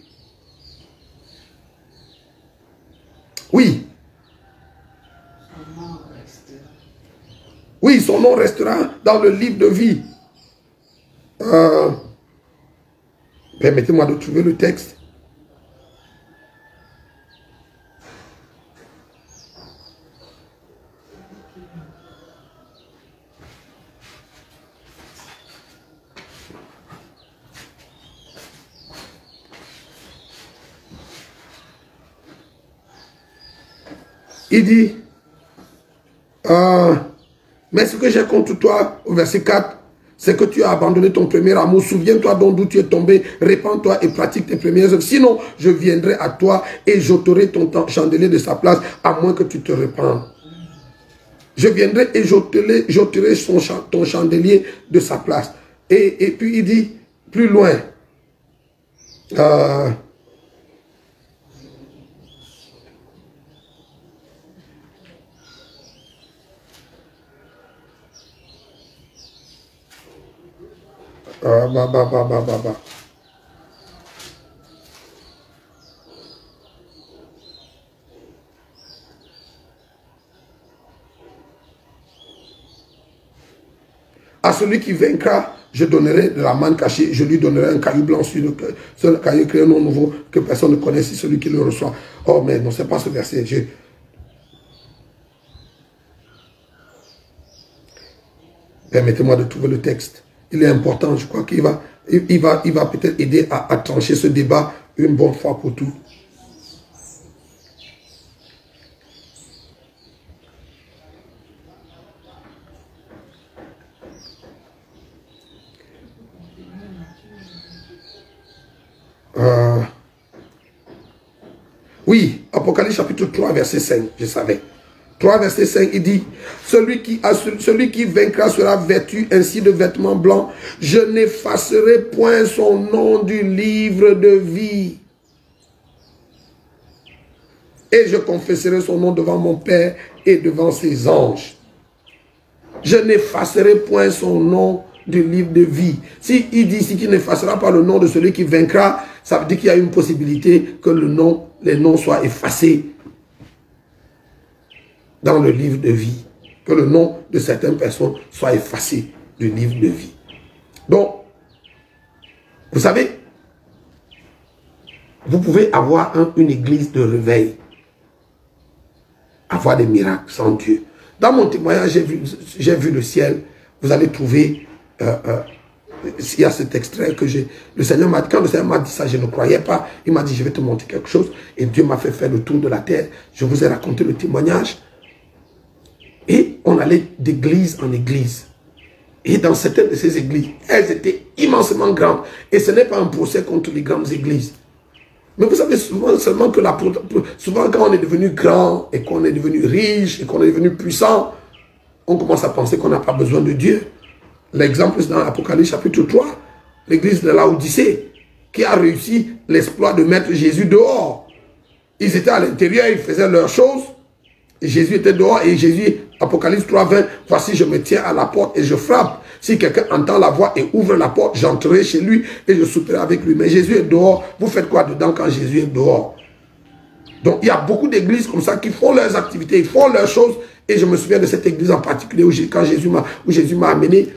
Oui. Oui, son nom restera dans le livre de vie. Permettez-moi de trouver le texte. Il dit, mais ce que j'ai contre toi, au verset 4, c'est que tu as abandonné ton premier amour. Souviens-toi donc d'où tu es tombé, répands-toi et pratique tes premières œuvres. Sinon, je viendrai à toi et j'ôterai ton chandelier de sa place, à moins que tu te répandes. Je viendrai et j'ôterai ton chandelier de sa place. Et puis il dit, plus loin, à celui qui vaincra, je donnerai de la manne cachée, je lui donnerai un caillou blanc sur le caillou, créé un nom nouveau que personne ne connaît, c'est celui qui le reçoit. Oh, mais non, c'est pas ce verset. Permettez-moi de trouver le texte. Il est important, je crois qu'il va peut-être aider à trancher ce débat une bonne fois pour toutes. Oui, Apocalypse chapitre 3, verset 5, je savais. 3, verset 5, il dit, celui qui vaincra sera vêtu ainsi de vêtements blancs. Je n'effacerai point son nom du livre de vie. Et je confesserai son nom devant mon Père et devant ses anges. Je n'effacerai point son nom du livre de vie. Si il dit ici qu'il n'effacera pas le nom de celui qui vaincra, ça veut dire qu'il y a une possibilité que les noms soient effacés dans le livre de vie. Que le nom de certaines personnes soit effacé du livre de vie. Donc, vous savez, vous pouvez avoir une église de réveil, avoir des miracles sans Dieu. Dans mon témoignage, j'ai vu le ciel. Vous allez trouver, il y a cet extrait que j'ai. Quand le Seigneur m'a dit ça, je ne croyais pas. Il m'a dit, je vais te montrer quelque chose. Et Dieu m'a fait faire le tour de la terre. Je vous ai raconté le témoignage. Et on allait d'église en église. Et dans certaines de ces églises, elles étaient immensément grandes. Et ce n'est pas un procès contre les grandes églises. Mais vous savez seulement que souvent quand on est devenu grand et qu'on est devenu riche et qu'on est devenu puissant, on commence à penser qu'on n'a pas besoin de Dieu. L'exemple c'est dans l'Apocalypse chapitre 3, l'église de Laodicée, qui a réussi l'exploit de mettre Jésus dehors. Ils étaient à l'intérieur, ils faisaient leurs choses, et Jésus était dehors, et Jésus, Apocalypse 3, 20, voici je me tiens à la porte et je frappe. Si quelqu'un entend la voix et ouvre la porte, j'entrerai chez lui et je souperai avec lui. Mais Jésus est dehors. Vous faites quoi dedans quand Jésus est dehors? Donc il y a beaucoup d'églises comme ça qui font leurs activités, ils font leurs choses. Et je me souviens de cette église en particulier où Jésus m'a amené.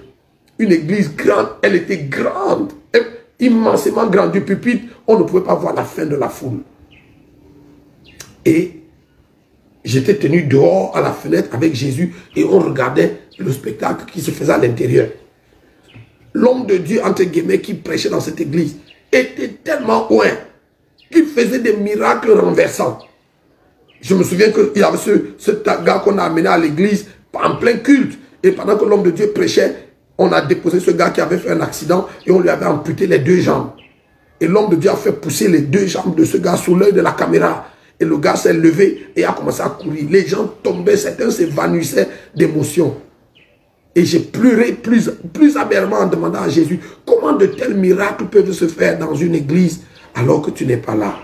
Une église grande, elle était grande, immensément grande. Du pupitre, on ne pouvait pas voir la fin de la foule. Et j'étais tenu dehors à la fenêtre avec Jésus et on regardait le spectacle qui se faisait à l'intérieur. L'homme de Dieu, entre guillemets, qui prêchait dans cette église, était tellement loin qu'il faisait des miracles renversants. Je me souviens qu'il y avait ce gars qu'on a amené à l'église en plein culte. Et pendant que l'homme de Dieu prêchait, on a déposé ce gars qui avait fait un accident et on lui avait amputé les 2 jambes. Et l'homme de Dieu a fait pousser les 2 jambes de ce gars sous l'œil de la caméra. Et le gars s'est levé et a commencé à courir. Les gens tombaient, certains s'évanouissaient d'émotion. Et j'ai pleuré plus amèrement en demandant à Jésus, comment de tels miracles peuvent se faire dans une église alors que tu n'es pas là?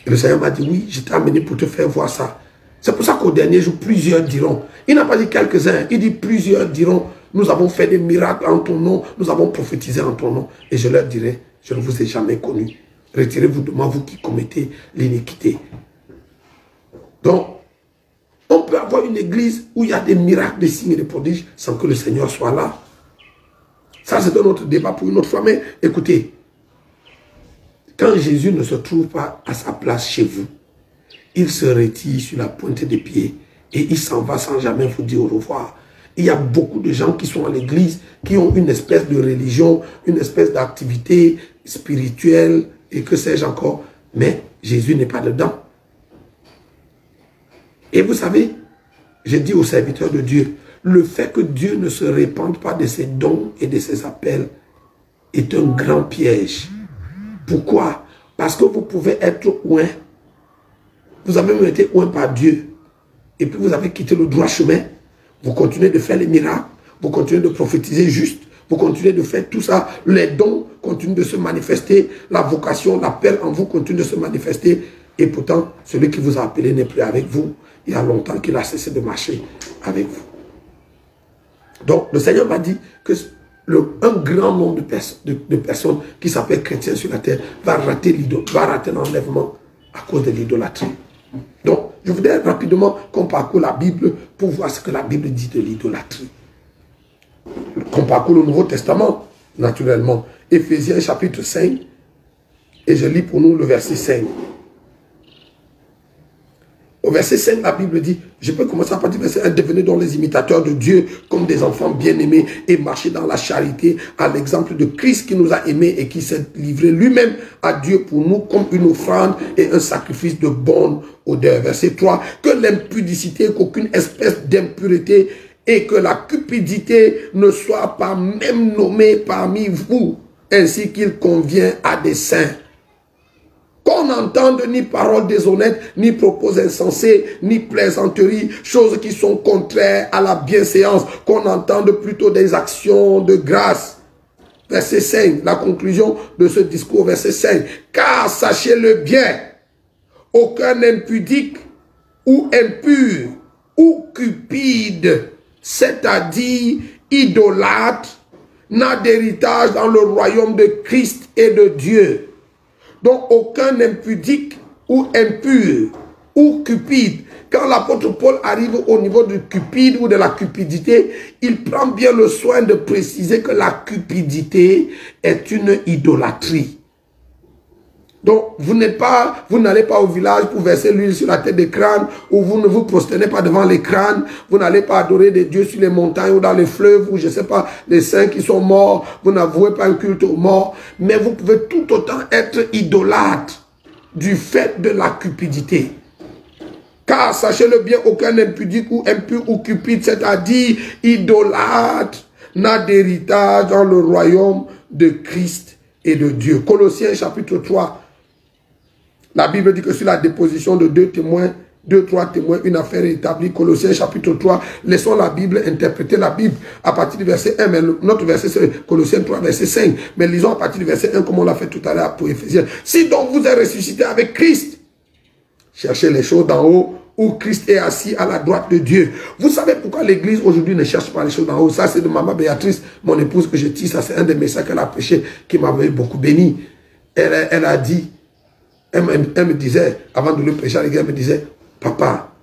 Et le Seigneur m'a dit, oui, je t'ai amené pour te faire voir ça. C'est pour ça qu'au dernier jour, plusieurs diront. Il n'a pas dit quelques-uns, il dit plusieurs diront, nous avons fait des miracles en ton nom, nous avons prophétisé en ton nom. Et je leur dirai, je ne vous ai jamais connu. Retirez-vous de moi, vous qui commettez l'iniquité. Donc, on peut avoir une église où il y a des miracles, des signes et des prodiges sans que le Seigneur soit là. Ça, c'est un autre débat pour une autre fois. Mais écoutez, Quand Jésus ne se trouve pas à sa place chez vous, il se retire sur la pointe des pieds et il s'en va sans jamais vous dire au revoir. Il y a beaucoup de gens qui sont à l'église, qui ont une espèce de religion, une espèce d'activité spirituelle et que sais-je encore, mais Jésus n'est pas dedans. Et vous savez, j'ai dit aux serviteurs de Dieu, le fait que Dieu ne se répande pas de ses dons et de ses appels est un grand piège. Pourquoi? Parce que vous pouvez être oint. Vous avez même été oint par Dieu. Et puis vous avez quitté le droit chemin. Vous continuez de faire les miracles. Vous continuez de prophétiser juste. Vous continuez de faire tout ça. Les dons continuent de se manifester. La vocation, l'appel en vous continue de se manifester. Et pourtant, celui qui vous a appelé n'est plus avec vous. Il y a longtemps qu'il a cessé de marcher avec vous. Donc, le Seigneur m'a dit que un grand nombre de personnes qui s'appellent chrétiens sur la terre va rater l'enlèvement à cause de l'idolâtrie. Donc, je voudrais rapidement qu'on parcourt la Bible pour voir ce que la Bible dit de l'idolâtrie. Qu'on parcourt le Nouveau Testament, naturellement. Éphésiens chapitre 5, et je lis pour nous le verset 5. Au verset 5, la Bible dit, je peux commencer à partir du verset 1, devenez donc les imitateurs de Dieu comme des enfants bien-aimés et marchez dans la charité à l'exemple de Christ qui nous a aimés et qui s'est livré lui-même à Dieu pour nous comme une offrande et un sacrifice de bonne odeur. Verset 3, que l'impudicité, qu'aucune espèce d'impureté et que la cupidité ne soit pas même nommée parmi vous, ainsi qu'il convient à des saints. Qu'on n'entende ni paroles déshonnêtes, ni propos insensés, ni plaisanteries, choses qui sont contraires à la bienséance, qu'on entende plutôt des actions de grâce. Verset 5, la conclusion de ce discours, verset 5. Car sachez-le bien, aucun impudique ou impur ou cupide, c'est-à-dire idolâtre, n'a d'héritage dans le royaume de Christ et de Dieu. Donc, aucun impudique ou impur ou cupide. Quand l'apôtre Paul arrive au niveau du cupide ou de la cupidité, il prend bien le soin de préciser que la cupidité est une idolâtrie. Donc, vous n'allez pas au village pour verser l'huile sur la tête des crânes, ou vous ne vous prosternez pas devant les crânes, vous n'allez pas adorer des dieux sur les montagnes ou dans les fleuves, ou je ne sais pas, les saints qui sont morts, vous n'avouez pas un culte aux morts, mais vous pouvez tout autant être idolâtre du fait de la cupidité. Car, sachez-le bien, aucun impudique ou impur ou cupide, c'est-à-dire idolâtre, n'a d'héritage dans le royaume de Christ et de Dieu. Colossiens chapitre 3, la Bible dit que sur la déposition de trois témoins, une affaire est établie. Colossiens chapitre 3, laissons la Bible interpréter la Bible à partir du verset 1, mais notre verset c'est Colossiens 3, verset 5. Mais lisons à partir du verset 1 comme on l'a fait tout à l'heure pour Éphésiens. Si donc vous êtes ressuscité avec Christ, cherchez les choses d'en haut, où Christ est assis à la droite de Dieu. Vous savez pourquoi l'église aujourd'hui ne cherche pas les choses d'en haut? Ça, c'est de maman Béatrice, mon épouse que je tisse. Ça, c'est un des messages qu'elle a prêché qui m'avait beaucoup béni. Elle a dit, elle me disait, avant de le prêcher à l'église, elle me disait, papa,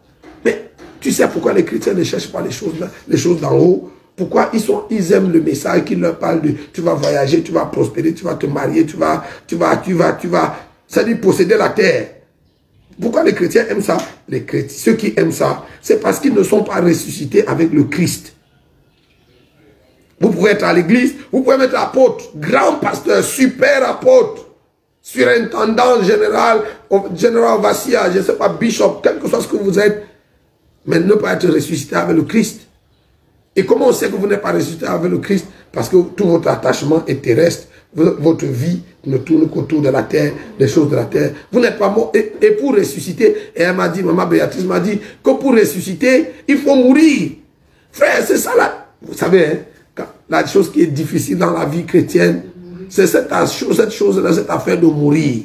mais tu sais pourquoi les chrétiens ne cherchent pas les choses d'en haut? Pourquoi ils aiment le message qui leur parle de tu vas voyager, tu vas prospérer, tu vas te marier, tu vas, c'est-à-dire posséder la terre. Pourquoi les chrétiens aiment ça? Ceux qui aiment ça, c'est parce qu'ils ne sont pas ressuscités avec le Christ. Vous pouvez être à l'église, vous pouvez être apôtre, grand pasteur, super apôtre, surintendant général Vassia, je ne sais pas, bishop, quel que soit ce que vous êtes, mais ne pas être ressuscité avec le Christ. Et comment on sait que vous n'êtes pas ressuscité avec le Christ? Parce que tout votre attachement est terrestre. Votre vie ne tourne qu'autour de la terre, des choses de la terre. Vous n'êtes pas mort. Et pour ressusciter, et elle m'a dit, maman Béatrice m'a dit, que pour ressusciter, il faut mourir. Frère, c'est ça là. Vous savez, hein, la chose qui est difficile dans la vie chrétienne, c'est cette chose-là, cette affaire de mourir.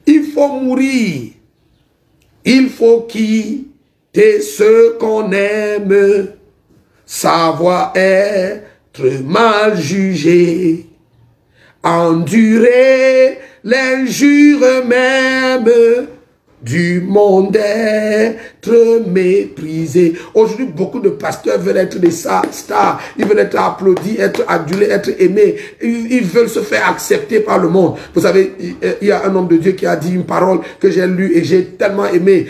Il faut mourir. Il faut quitter ce qu'on aime, savoir être mal jugé, endurer l'injure même du monde être méprisé. Aujourd'hui, beaucoup de pasteurs veulent être des stars. Ils veulent être applaudis, être adulés, être aimés. Ils veulent se faire accepter par le monde. Vous savez, il y a un homme de Dieu qui a dit une parole que j'ai lue et j'ai tellement aimé.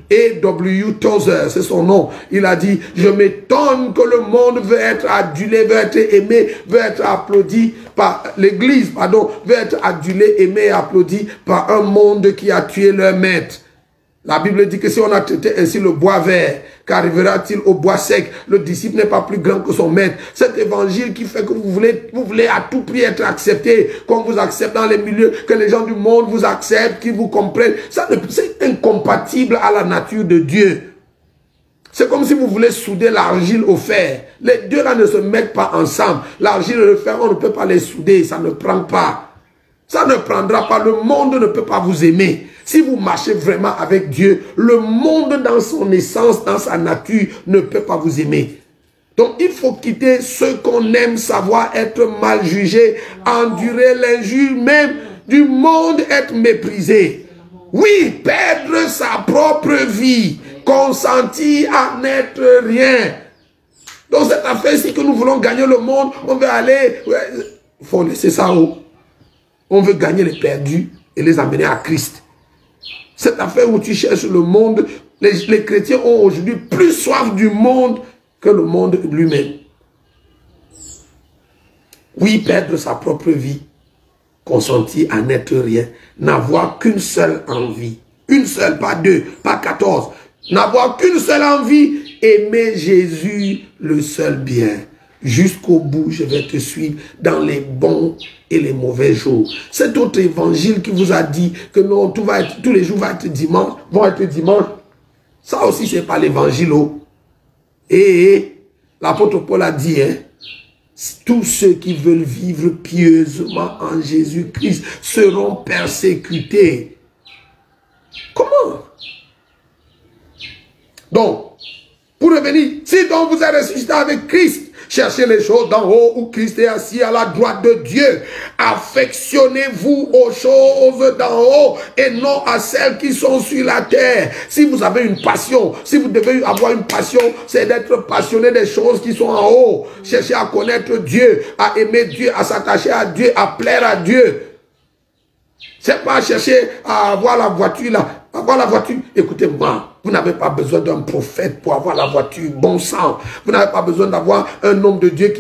A.W. Tozer, c'est son nom. Il a dit, je m'étonne que le monde veut être adulé, veut être aimé, veut être applaudi par l'église, pardon, veut être adulé, aimé et applaudi par un monde qui a tué leur maître. La Bible dit que si on a traité ainsi le bois vert, qu'arrivera-t-il au bois sec? Le disciple n'est pas plus grand que son maître. Cet évangile qui fait que vous voulez à tout prix être accepté, qu'on vous accepte dans les milieux, que les gens du monde vous acceptent, qu'ils vous comprennent. C'est incompatible à la nature de Dieu. C'est comme si vous voulez souder l'argile au fer. Les deux là ne se mettent pas ensemble. L'argile et le fer, on ne peut pas les souder, ça ne prend pas. Ça ne prendra pas. Le monde ne peut pas vous aimer. Si vous marchez vraiment avec Dieu, le monde dans son essence, dans sa nature, ne peut pas vous aimer. Donc il faut quitter ce qu'on aime, savoir être mal jugé, endurer l'injure même du monde, être méprisé. Oui, perdre sa propre vie, consentir à n'être rien. Donc cette affaire-ci que nous voulons gagner le monde, on veut aller, il faut laisser ça haut. On veut gagner les perdus et les amener à Christ. Cette affaire où tu cherches le monde, les chrétiens ont aujourd'hui plus soif du monde que le monde lui-même. Oui, perdre sa propre vie, consentir à n'être rien, n'avoir qu'une seule envie. Une seule, pas deux, pas 14. N'avoir qu'une seule envie, aimer Jésus, le seul bien. Jusqu'au bout, je vais te suivre dans les bons et les mauvais jours. Cet autre évangile qui vous a dit que non, tous les jours vont être dimanche. Ça aussi, c'est pas l'évangile. Et l'apôtre Paul a dit, hein, tous ceux qui veulent vivre pieusement en Jésus-Christ seront persécutés. Comment? Donc, pour revenir, si donc vous êtes ressuscité avec Christ, cherchez les choses d'en haut où Christ est assis à la droite de Dieu. Affectionnez-vous aux choses d'en haut et non à celles qui sont sur la terre. Si vous avez une passion, si vous devez avoir une passion, c'est d'être passionné des choses qui sont en haut. Cherchez à connaître Dieu, à aimer Dieu, à s'attacher à Dieu, à plaire à Dieu. C'est pas chercher à avoir la voiture là. Avoir la voiture, écoutez-moi, vous n'avez pas besoin d'un prophète pour avoir la voiture, bon sang. Vous n'avez pas besoin d'avoir un homme de Dieu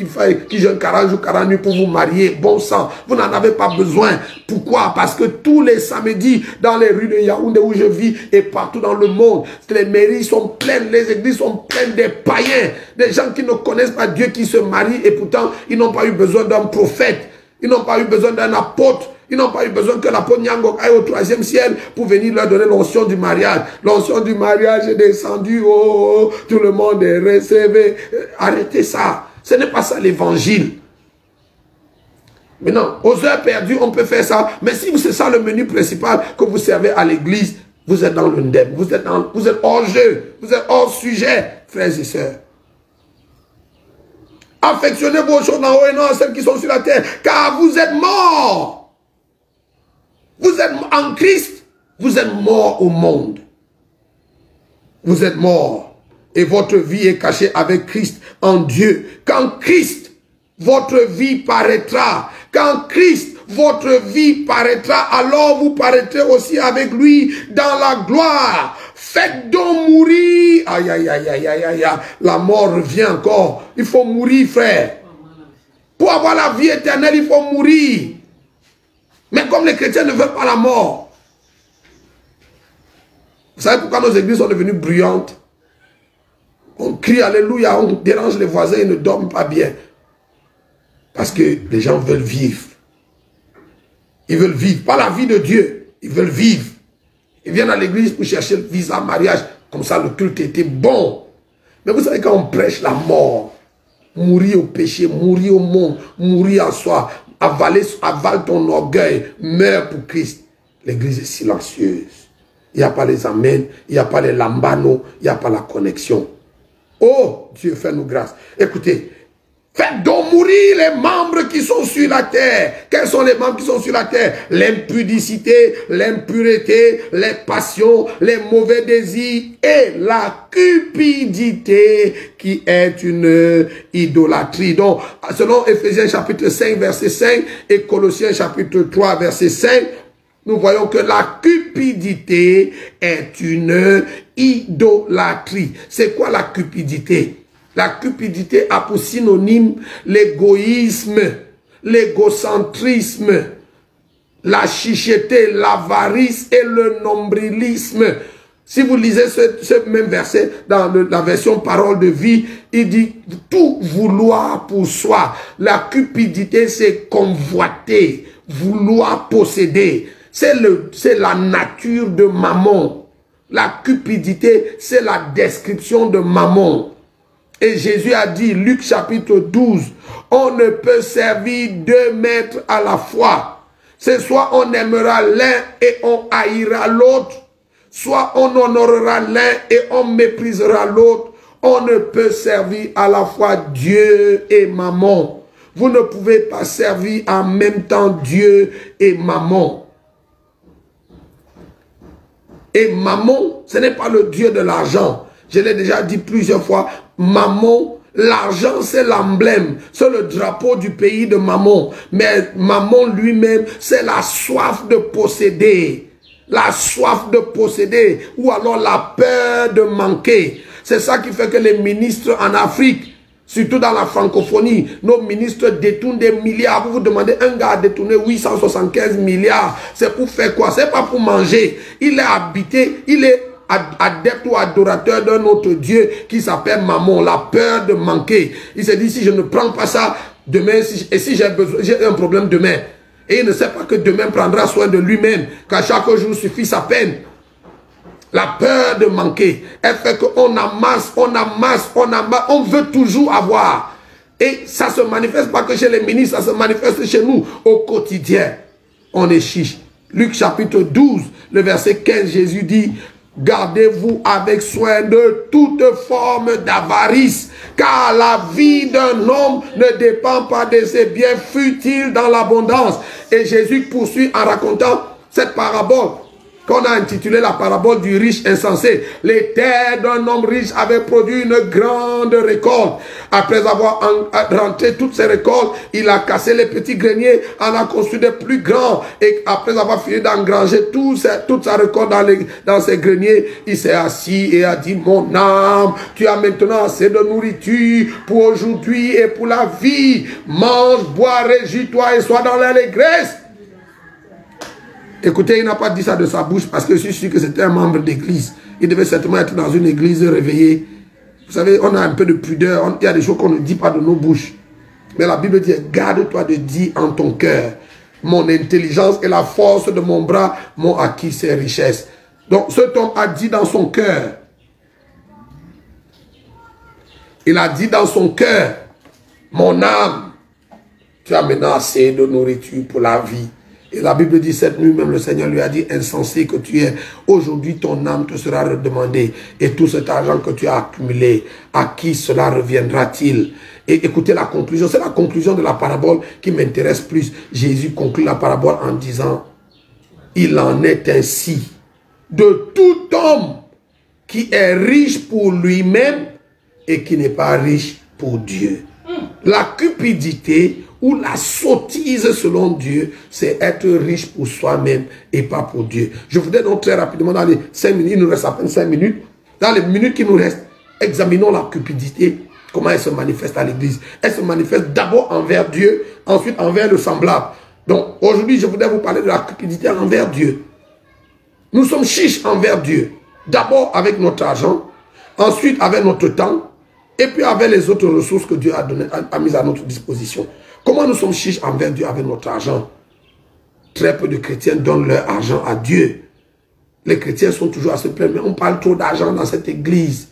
qui jeûne 40 jours, 40 nuits pour vous marier, bon sang. Vous n'en avez pas besoin. Pourquoi? Parce que tous les samedis, dans les rues de Yaoundé où je vis et partout dans le monde, les mairies sont pleines, les églises sont pleines des païens, des gens qui ne connaissent pas Dieu, qui se marient et pourtant, ils n'ont pas eu besoin d'un prophète. Ils n'ont pas eu besoin d'un apôtre. Ils n'ont pas eu besoin que l'apôtre Nyangok aille au 3e ciel pour venir leur donner l'onction du mariage. L'onction du mariage est descendue. Oh, tout le monde est recevé. Arrêtez ça. Ce n'est pas ça l'évangile. Maintenant, aux heures perdues, on peut faire ça. Mais si c'est ça le menu principal que vous servez à l'église, vous êtes dans le ndem. Vous êtes hors jeu. Vous êtes hors sujet, frères et sœurs. Affectionnez vos choses en haut et non à celles qui sont sur la terre. Car vous êtes morts. Vous êtes en Christ, vous êtes mort au monde. Vous êtes mort. Et votre vie est cachée avec Christ en Dieu. Quand Christ, votre vie paraîtra. Quand Christ, votre vie paraîtra, alors vous paraîtrez aussi avec lui dans la gloire. Faites donc mourir. Aïe, aïe, aïe, aïe, aïe, aïe. La mort revient encore. Il faut mourir, frère. Pour avoir la vie éternelle, il faut mourir. Mais comme les chrétiens ne veulent pas la mort, vous savez pourquoi nos églises sont devenues bruyantes? On crie alléluia, on dérange les voisins, ils ne dorment pas bien. Parce que les gens veulent vivre. Ils veulent vivre, pas la vie de Dieu, ils veulent vivre. Ils viennent à l'église pour chercher le visa mariage, comme ça le culte était bon. Mais vous savez quand on prêche la mort, mourir au péché, mourir au monde, mourir en soi, avale ton orgueil, meurs pour Christ. L'église est silencieuse. Il n'y a pas les amens, il n'y a pas les lambanos, il n'y a pas la connexion. Oh, Dieu, fais-nous grâce. Écoutez, Faites donc mourir les membres qui sont sur la terre. Quels sont les membres qui sont sur la terre? L'impudicité, l'impureté, les passions, les mauvais désirs et la cupidité qui est une idolâtrie. Donc, selon Éphésiens chapitre 5, verset 5 et Colossiens chapitre 3, verset 5, nous voyons que la cupidité est une idolâtrie. C'est quoi la cupidité? La cupidité a pour synonyme l'égoïsme, l'égocentrisme, la chicheté, l'avarice et le nombrilisme. Si vous lisez ce même verset dans la version parole de vie, il dit tout vouloir pour soi. La cupidité, c'est convoiter, vouloir posséder. C'est la nature de Mammon. La cupidité, c'est la description de Mammon. Et Jésus a dit, Luc chapitre 12, on ne peut servir deux maîtres à la fois. C'est soit on aimera l'un et on haïra l'autre, soit on honorera l'un et on méprisera l'autre. On ne peut servir à la fois Dieu et Mammon. Vous ne pouvez pas servir en même temps Dieu et Mammon. Et Mammon, ce n'est pas le Dieu de l'argent. Je l'ai déjà dit plusieurs fois. Mammon, l'argent c'est l'emblème, c'est le drapeau du pays de Mammon. Mais Mammon lui-même, c'est la soif de posséder. La soif de posséder ou alors la peur de manquer. C'est ça qui fait que les ministres en Afrique, surtout dans la francophonie, nos ministres détournent des milliards. Vous vous demandez, un gars a détourné 875 milliards. C'est pour faire quoi? C'est pas pour manger. Il est habité, il est adepte ou adorateur d'un autre Dieu qui s'appelle Mammon, la peur de manquer. Il s'est dit, si je ne prends pas ça, demain, si j'ai un problème demain, et il ne sait pas que demain prendra soin de lui-même, qu'à chaque jour suffit sa peine. La peur de manquer, elle fait qu'on amasse, on veut toujours avoir. Et ça ne se manifeste pas que chez les ministres, ça se manifeste chez nous au quotidien. On est chiche. Luc chapitre 12, le verset 15, Jésus dit, gardez-vous avec soin de toute forme d'avarice, car la vie d'un homme ne dépend pas de ses biens futiles dans l'abondance. Et Jésus poursuit en racontant cette parabole qu'on a intitulée la parabole du riche insensé. Les terres d'un homme riche avaient produit une grande récolte. Après avoir rentré toutes ses récoltes, il a cassé les petits greniers, en a construit des plus grands. Et après avoir fini d'engranger toute sa récolte dans ses greniers, il s'est assis et a dit, mon âme, tu as maintenant assez de nourriture pour aujourd'hui et pour la vie. Mange, bois, réjouis-toi et sois dans l'allégresse. Écoutez, il n'a pas dit ça de sa bouche parce que je suis sûr que c'était un membre d'église. Il devait certainement être dans une église réveillée. Vous savez, on a un peu de pudeur. Il y a des choses qu'on ne dit pas de nos bouches. Mais la Bible dit, garde-toi de dire en ton cœur, mon intelligence et la force de mon bras m'ont acquis ces richesses. Donc cet homme a dit dans son cœur. Il a dit dans son cœur, mon âme, tu as maintenant assez de nourriture pour la vie. Et la Bible dit, cette nuit même, le Seigneur lui a dit, insensé que tu es, aujourd'hui ton âme te sera redemandée. Et tout cet argent que tu as accumulé, à qui cela reviendra-t-il? Et écoutez la conclusion, c'est la conclusion de la parabole qui m'intéresse plus. Jésus conclut la parabole en disant, il en est ainsi de tout homme qui est riche pour lui-même et qui n'est pas riche pour Dieu. La cupidité ou la sottise selon Dieu, c'est être riche pour soi-même et pas pour Dieu. Je voudrais donc très rapidement, dans les 5 minutes, il nous reste à peine 5 minutes, dans les minutes qui nous restent, examinons la cupidité, comment elle se manifeste à l'église. Elle se manifeste d'abord envers Dieu, ensuite envers le semblable. Donc aujourd'hui, je voudrais vous parler de la cupidité envers Dieu. Nous sommes chiches envers Dieu. D'abord avec notre argent, ensuite avec notre temps, et puis avec les autres ressources que Dieu a mises à notre disposition. Comment nous sommes chiches envers Dieu avec notre argent? Très peu de chrétiens donnent leur argent à Dieu. Les chrétiens sont toujours à se plaindre, mais on parle trop d'argent dans cette église.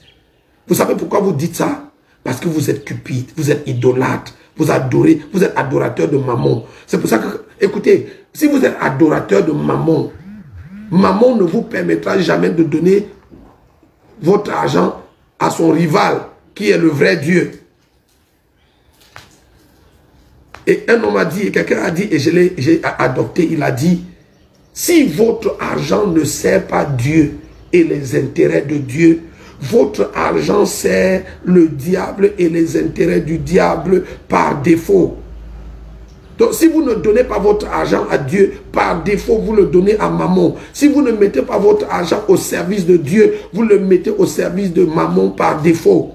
Vous savez pourquoi vous dites ça? Parce que vous êtes cupide, vous êtes idolâtre, vous adorez, vous êtes adorateur de Mammon. C'est pour ça que, écoutez, si vous êtes adorateur de Mammon, Mammon ne vous permettra jamais de donner votre argent à son rival, qui est le vrai Dieu. Et un homme a dit, quelqu'un a dit, et j'ai adopté, il a dit, si votre argent ne sert pas Dieu et les intérêts de Dieu, votre argent sert le diable et les intérêts du diable par défaut. Donc, si vous ne donnez pas votre argent à Dieu, par défaut, vous le donnez à Mammon. Si vous ne mettez pas votre argent au service de Dieu, vous le mettez au service de Mammon par défaut.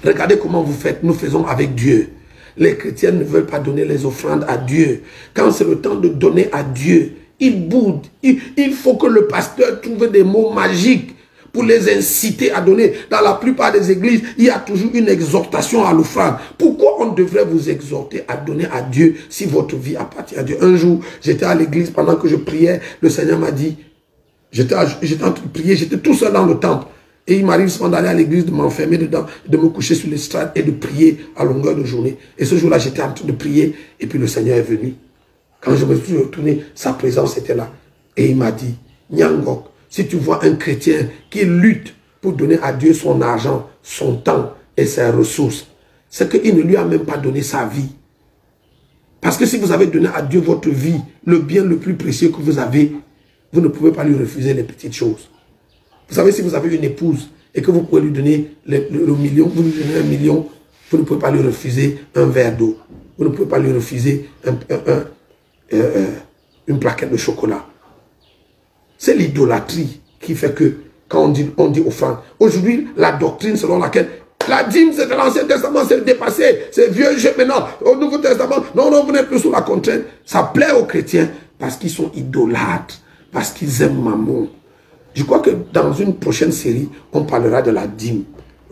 Regardez comment vous faites, nous faisons avec Dieu. Les chrétiens ne veulent pas donner les offrandes à Dieu. Quand c'est le temps de donner à Dieu, ils boudent. Il faut que le pasteur trouve des mots magiques pour les inciter à donner. Dans la plupart des églises, il y a toujours une exhortation à l'offrande. Pourquoi on devrait vous exhorter à donner à Dieu si votre vie appartient à Dieu? Un jour, j'étais à l'église pendant que je priais. Le Seigneur m'a dit, j'étais en train de prier, j'étais tout seul dans le temple. Et il m'arrive souvent d'aller à l'église, de m'enfermer dedans, de me coucher sur l'estrade et de prier à longueur de journée. Et ce jour-là, j'étais en train de prier et puis le Seigneur est venu. Quand je me suis retourné, sa présence était là. Et il m'a dit, Nyangok, si tu vois un chrétien qui lutte pour donner à Dieu son argent, son temps et ses ressources, c'est qu'il ne lui a même pas donné sa vie. Parce que si vous avez donné à Dieu votre vie, le bien le plus précieux que vous avez, vous ne pouvez pas lui refuser les petites choses. Vous savez, si vous avez une épouse et que vous pouvez lui donner le million, vous lui donnez 1 million, vous ne pouvez pas lui refuser un verre d'eau. Vous ne pouvez pas lui refuser une plaquette de chocolat. C'est l'idolâtrie qui fait que quand on dit offrande. Aujourd'hui, la doctrine selon laquelle la dîme, c'est de l'Ancien Testament, c'est dépassé, c'est vieux jeu maintenant. Au Nouveau Testament, non, vous n'êtes plus sous la contrainte. Ça plaît aux chrétiens parce qu'ils sont idolâtres, parce qu'ils aiment Mammon. Je crois que dans une prochaine série, on parlera de la dîme,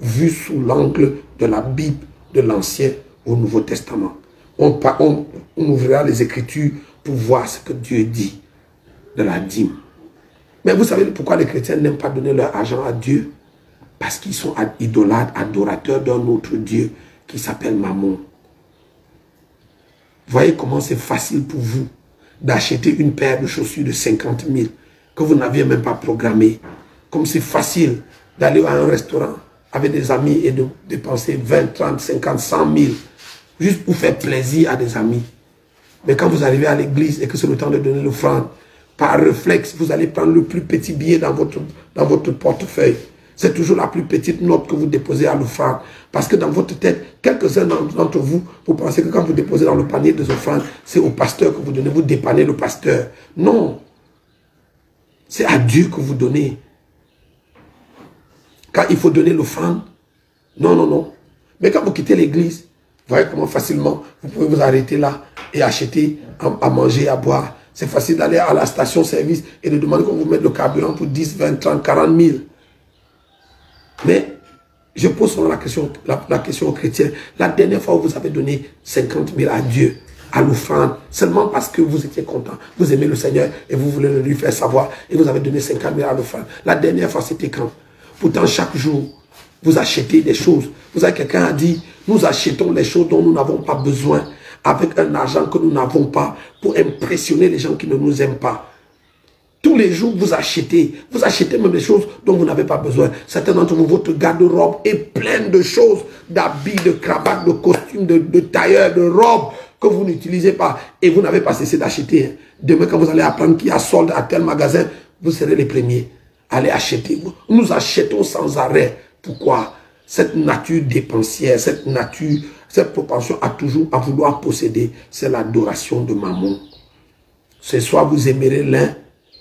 vue sous l'angle de la Bible, de l'Ancien au Nouveau Testament. On ouvrira les Écritures pour voir ce que Dieu dit de la dîme. Mais vous savez pourquoi les chrétiens n'aiment pas donner leur argent à Dieu? Parce qu'ils sont idolâtres, adorateurs d'un autre Dieu qui s'appelle Mammon. Voyez comment c'est facile pour vous d'acheter une paire de chaussures de 50 000 que vous n'aviez même pas programmé. Comme c'est facile d'aller à un restaurant avec des amis et de dépenser 20, 30, 50, 100 000 juste pour faire plaisir à des amis. Mais quand vous arrivez à l'église et que c'est le temps de donner l'offrande, par réflexe, vous allez prendre le plus petit billet dans votre portefeuille. C'est toujours la plus petite note que vous déposez à l'offrande. Parce que dans votre tête, quelques-uns d'entre vous, vous pensez que quand vous déposez dans le panier des offrandes, c'est au pasteur que vous donnez, vous dépannez le pasteur. Non. C'est à Dieu que vous donnez. Quand il faut donner l'offrande, non. Mais quand vous quittez l'église, vous voyez comment facilement vous pouvez vous arrêter là et acheter à manger, à boire. C'est facile d'aller à la station-service et de demander qu'on vous mette le carburant pour 10, 20, 30, 40 000. Mais je pose souvent la question aux chrétiens. La dernière fois où vous avez donné 50 000 à Dieu, à l'offrande, seulement parce que vous étiez content, vous aimez le Seigneur et vous voulez le lui faire savoir et vous avez donné 50 000 à l'offrande. La dernière fois, c'était quand? Pourtant, chaque jour, vous achetez des choses. Vous avez quelqu'un a dit, nous achetons les choses dont nous n'avons pas besoin avec un argent que nous n'avons pas pour impressionner les gens qui ne nous aiment pas. Tous les jours, vous achetez même des choses dont vous n'avez pas besoin. Certains d'entre vous, votre garde-robe est pleine de choses, d'habits, de cravates, de costumes, de tailleurs, de robes que vous n'utilisez pas et vous n'avez pas cessé d'acheter. Demain, quand vous allez apprendre qu'il y a solde à tel magasin, vous serez les premiers. Allez acheter. Nous achetons sans arrêt. Pourquoi? Cette nature dépensière, cette propension à toujours à vouloir posséder, c'est l'adoration de Mammon. Ce soir, vous aimerez l'un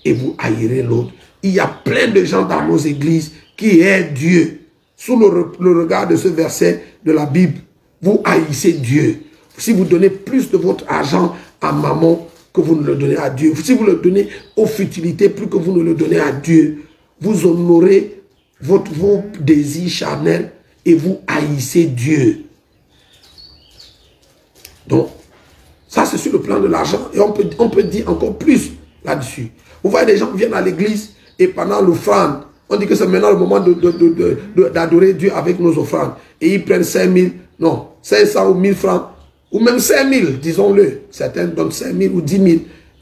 et vous haïrez l'autre. Il y a plein de gens dans nos églises qui aiment Dieu. Sous le regard de ce verset de la Bible, vous haïssez Dieu. Si vous donnez plus de votre argent à Mammon que vous ne le donnez à Dieu, si vous le donnez aux futilités plus que vous ne le donnez à Dieu, vous honorez vos désirs charnels et vous haïssez Dieu. Donc, ça c'est sur le plan de l'argent. Et on peut dire encore plus là-dessus. Vous voyez, des gens viennent à l'église et pendant l'offrande, on dit que c'est maintenant le moment d'adorer Dieu avec nos offrandes. Et ils prennent 5 000, non, 500 ou 1000 francs, ou même 5 000, disons-le. Certains donnent 5 000 ou 10 000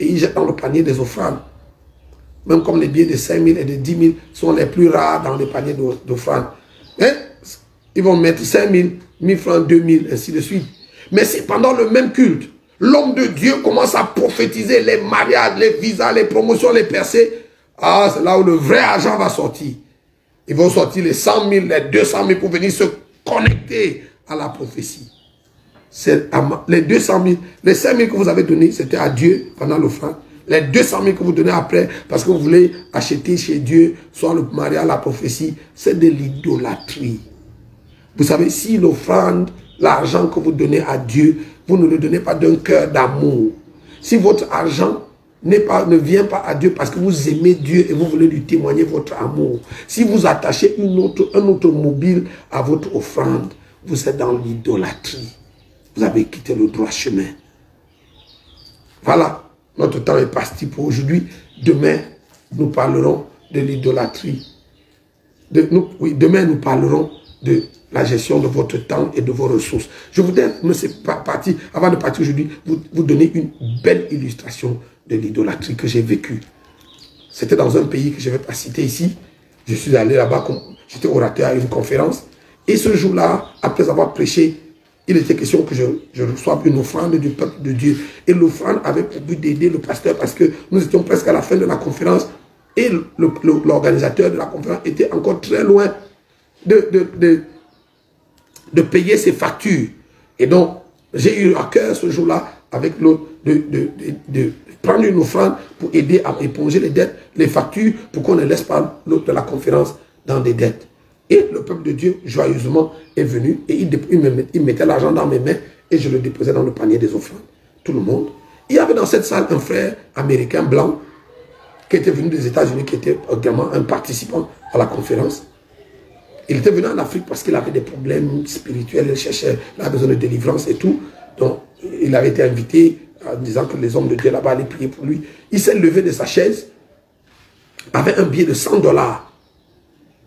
et ils jettent dans le panier des offrandes. Même comme les billets de 5 000 et de 10 000 sont les plus rares dans les paniers d'offrandes. Ils vont mettre 5 000, 1000 francs, 2 000, ainsi de suite. Mais si pendant le même culte, l'homme de Dieu commence à prophétiser les mariages, les visas, les promotions, les percées, ah, c'est là où le vrai argent va sortir. Ils vont sortir les 100 000, les 200 000 pour venir se connecter à la prophétie. Les 200 000, les 5 000 que vous avez donnés, c'était à Dieu pendant l'offrande. Les 200 000 que vous donnez après, parce que vous voulez acheter chez Dieu, soit le mariage, la prophétie, c'est de l'idolâtrie. Vous savez, si l'offrande, l'argent que vous donnez à Dieu, vous ne le donnez pas d'un cœur d'amour. Si votre argent ne vient pas à Dieu parce que vous aimez Dieu et vous voulez lui témoigner votre amour. Si vous attachez un autre mobile à votre offrande, vous êtes dans l'idolâtrie. Vous avez quitté le droit chemin. Voilà, notre temps est parti pour aujourd'hui. Demain, nous parlerons de l'idolâtrie. Demain, nous parlerons de la gestion de votre temps et de vos ressources. Je voudrais, avant de partir aujourd'hui, vous donner une belle illustration de l'idolâtrie que j'ai vécue. C'était dans un pays que je ne vais pas citer ici. Je suis allé là-bas, j'étais orateur à une conférence. Et ce jour-là, après avoir prêché, il était question que je reçoive une offrande du peuple de Dieu. Et l'offrande avait pour but d'aider le pasteur parce que nous étions presque à la fin de la conférence. Et l'organisateur de la conférence était encore très loin de payer ses factures. Et donc, j'ai eu à cœur ce jour-là, avec l'autre, de prendre une offrande pour aider à éponger les dettes, les factures, pour qu'on ne laisse pas l'autre de la conférence dans des dettes. Et le peuple de Dieu, joyeusement, est venu et il mettait l'argent dans mes mains et je le déposais dans le panier des offrandes. Tout le monde. Il y avait dans cette salle un frère américain blanc qui était venu des États-Unis, qui était également un participant à la conférence. Il était venu en Afrique parce qu'il avait des problèmes spirituels, il avait besoin de délivrance et tout. Donc, il avait été invité en disant que les hommes de Dieu là-bas allaient prier pour lui. Il s'est levé de sa chaise, avait un billet de $100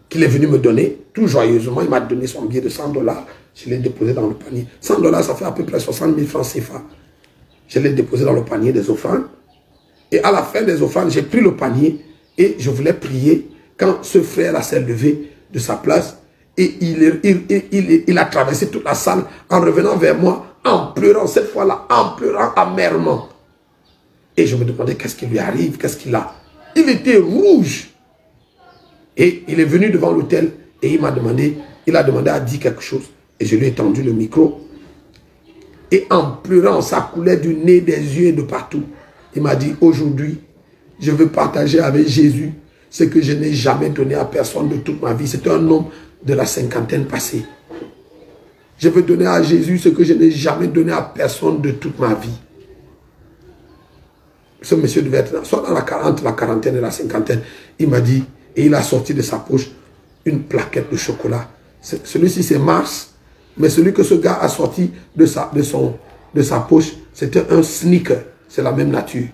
qu'il est venu me donner, tout joyeusement. Il m'a donné son billet de $100. Je l'ai déposé dans le panier. $100, ça fait à peu près 60 000 francs CFA. Je l'ai déposé dans le panier des offrandes. Et à la fin des offrandes, j'ai pris le panier et je voulais prier quand ce frère-là s'est levé de sa place et il a traversé toute la salle en revenant vers moi, en pleurant, cette fois-là, en pleurant amèrement. Et je me demandais qu'est-ce qui lui arrive, qu'est-ce qu'il a. Il était rouge. Et il est venu devant l'hôtel et il a demandé à dire quelque chose. Et je lui ai tendu le micro. Et en pleurant, ça coulait du nez, des yeux et de partout. Il m'a dit, aujourd'hui, je veux partager avec Jésus ce que je n'ai jamais donné à personne de toute ma vie. C'était un homme de la cinquantaine passée. Je veux donner à Jésus ce que je n'ai jamais donné à personne de toute ma vie. Ce monsieur devait être soit entre la quarantaine et la cinquantaine. Il m'a dit, et il a sorti de sa poche une plaquette de chocolat. Celui-ci, c'est Mars. Mais celui que ce gars a sorti de sa poche, c'était un sneaker. C'est la même nature.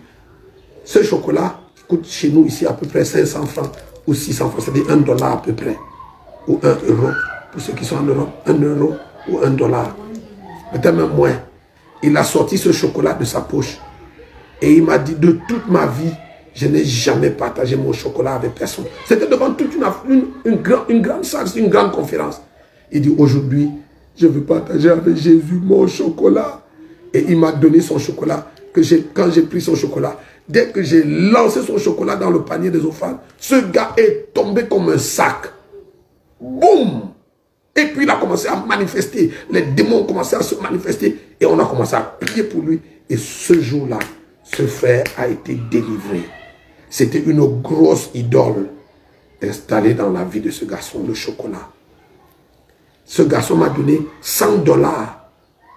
Ce chocolat coûte chez nous ici à peu près 500 francs ou 600 francs. C'est-à-dire $1 à peu près. Ou 1 euro. Pour ceux qui sont en Europe, 1 euro ou $1. Peut-être même moins. Il a sorti ce chocolat de sa poche. Et il m'a dit, de toute ma vie, je n'ai jamais partagé mon chocolat avec personne. C'était devant toute une grande salle, une grande conférence. Il dit, aujourd'hui, je veux partager avec Jésus mon chocolat. Et il m'a donné son chocolat. Quand j'ai pris son chocolat, dès que j'ai lancé son chocolat dans le panier des offrandes, ce gars est tombé comme un sac. Boum! Et puis il a commencé à manifester. Les démons ont commencé à se manifester. Et on a commencé à prier pour lui. Et ce jour-là, ce frère a été délivré. C'était une grosse idole installée dans la vie de ce garçon, le chocolat. Ce garçon m'a donné $100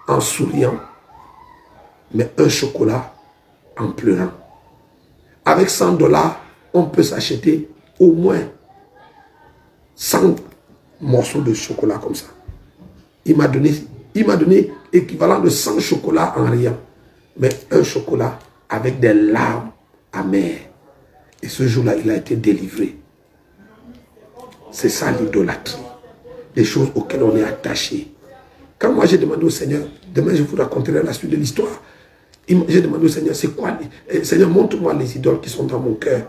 en souriant, mais un chocolat en pleurant. Avec $100, on peut s'acheter au moins 100 morceaux de chocolat comme ça. Il m'a donné équivalent de 100 chocolats en riant, mais un chocolat avec des larmes amères. Et ce jour-là, il a été délivré. C'est ça l'idolâtrie. Des choses auxquelles on est attaché. Quand moi j'ai demandé au Seigneur, demain je vous raconterai la suite de l'histoire. J'ai demandé au Seigneur, c'est quoi? Seigneur, montre-moi les idoles qui sont dans mon cœur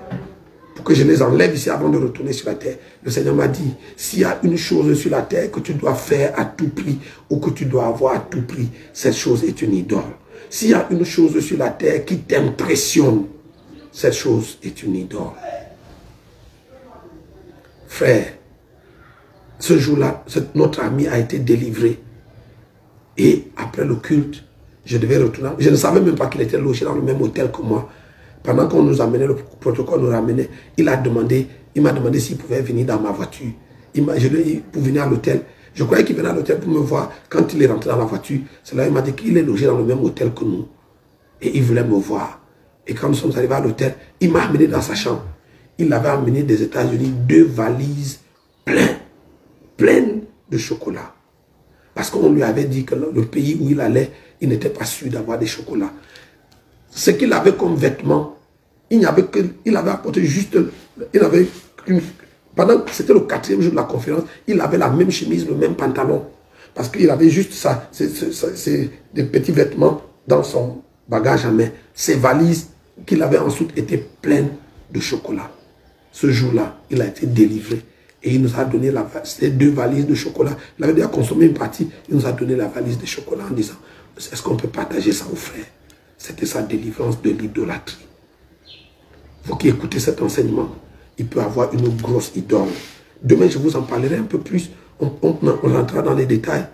pour que je les enlève ici avant de retourner sur la terre. Le Seigneur m'a dit, s'il y a une chose sur la terre que tu dois faire à tout prix ou que tu dois avoir à tout prix, cette chose est une idole. S'il y a une chose sur la terre qui t'impressionne, cette chose est une idole. Frère, ce jour-là, notre ami a été délivré. Et après le culte, je devais retourner. Je ne savais même pas qu'il était logé dans le même hôtel que moi. Pendant qu'on nous amenait, le protocole nous ramenait, il m'a demandé s'il pouvait venir dans ma voiture. Je lui ai dit pour venir à l'hôtel. Je croyais qu'il venait à l'hôtel pour me voir. Quand il est rentré dans la voiture, c'est là qu'il m'a dit qu'il est logé dans le même hôtel que nous. Et il voulait me voir. Et quand nous sommes arrivés à l'hôtel, il m'a amené dans sa chambre. Il avait amené des États-Unis 2 valises pleines de chocolat. Parce qu'on lui avait dit que le pays où il allait, il n'était pas sûr d'avoir des chocolats. Ce qu'il avait comme vêtements, il avait apporté juste, pendant que c'était le 4e jour de la conférence, il avait la même chemise, le même pantalon. Parce qu'il avait juste ça, des petits vêtements dans son bagage à main. Ses valises qu'il avait ensuite étaient pleines de chocolat. Ce jour-là, il a été délivré. Et il nous a donné ces 2 valises de chocolat. Il avait déjà consommé une partie. Il nous a donné la valise de chocolat en disant, est-ce qu'on peut partager ça aux frères? C'était sa délivrance de l'idolâtrie. Vous qui écoutez cet enseignement, il peut avoir une grosse idole. Demain, je vous en parlerai un peu plus. On rentrera dans les détails.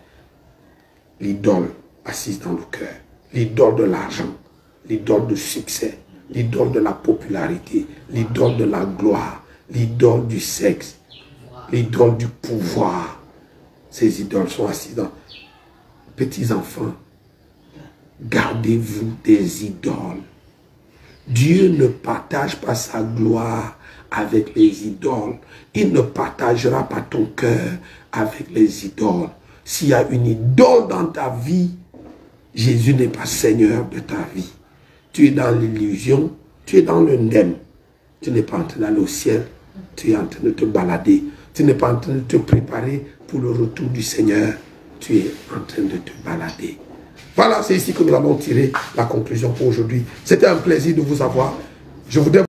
L'idole assise dans le cœur. L'idole de l'argent. L'idole du succès. L'idole de la popularité. L'idole de la gloire. L'idole du sexe. L'idole du pouvoir. Ces idoles sont assises dans... Petits enfants, gardez-vous des idoles. Dieu ne partage pas sa gloire avec les idoles. Il ne partagera pas ton cœur avec les idoles. S'il y a une idole dans ta vie, Jésus n'est pas Seigneur de ta vie. Tu es dans l'illusion, tu es dans le ndem. Tu n'es pas en train d'aller au ciel, tu es en train de te balader. Tu n'es pas en train de te préparer pour le retour du Seigneur. Tu es en train de te balader. Voilà, c'est ici que nous allons tirer la conclusion pour aujourd'hui. C'était un plaisir de vous avoir. Je voudrais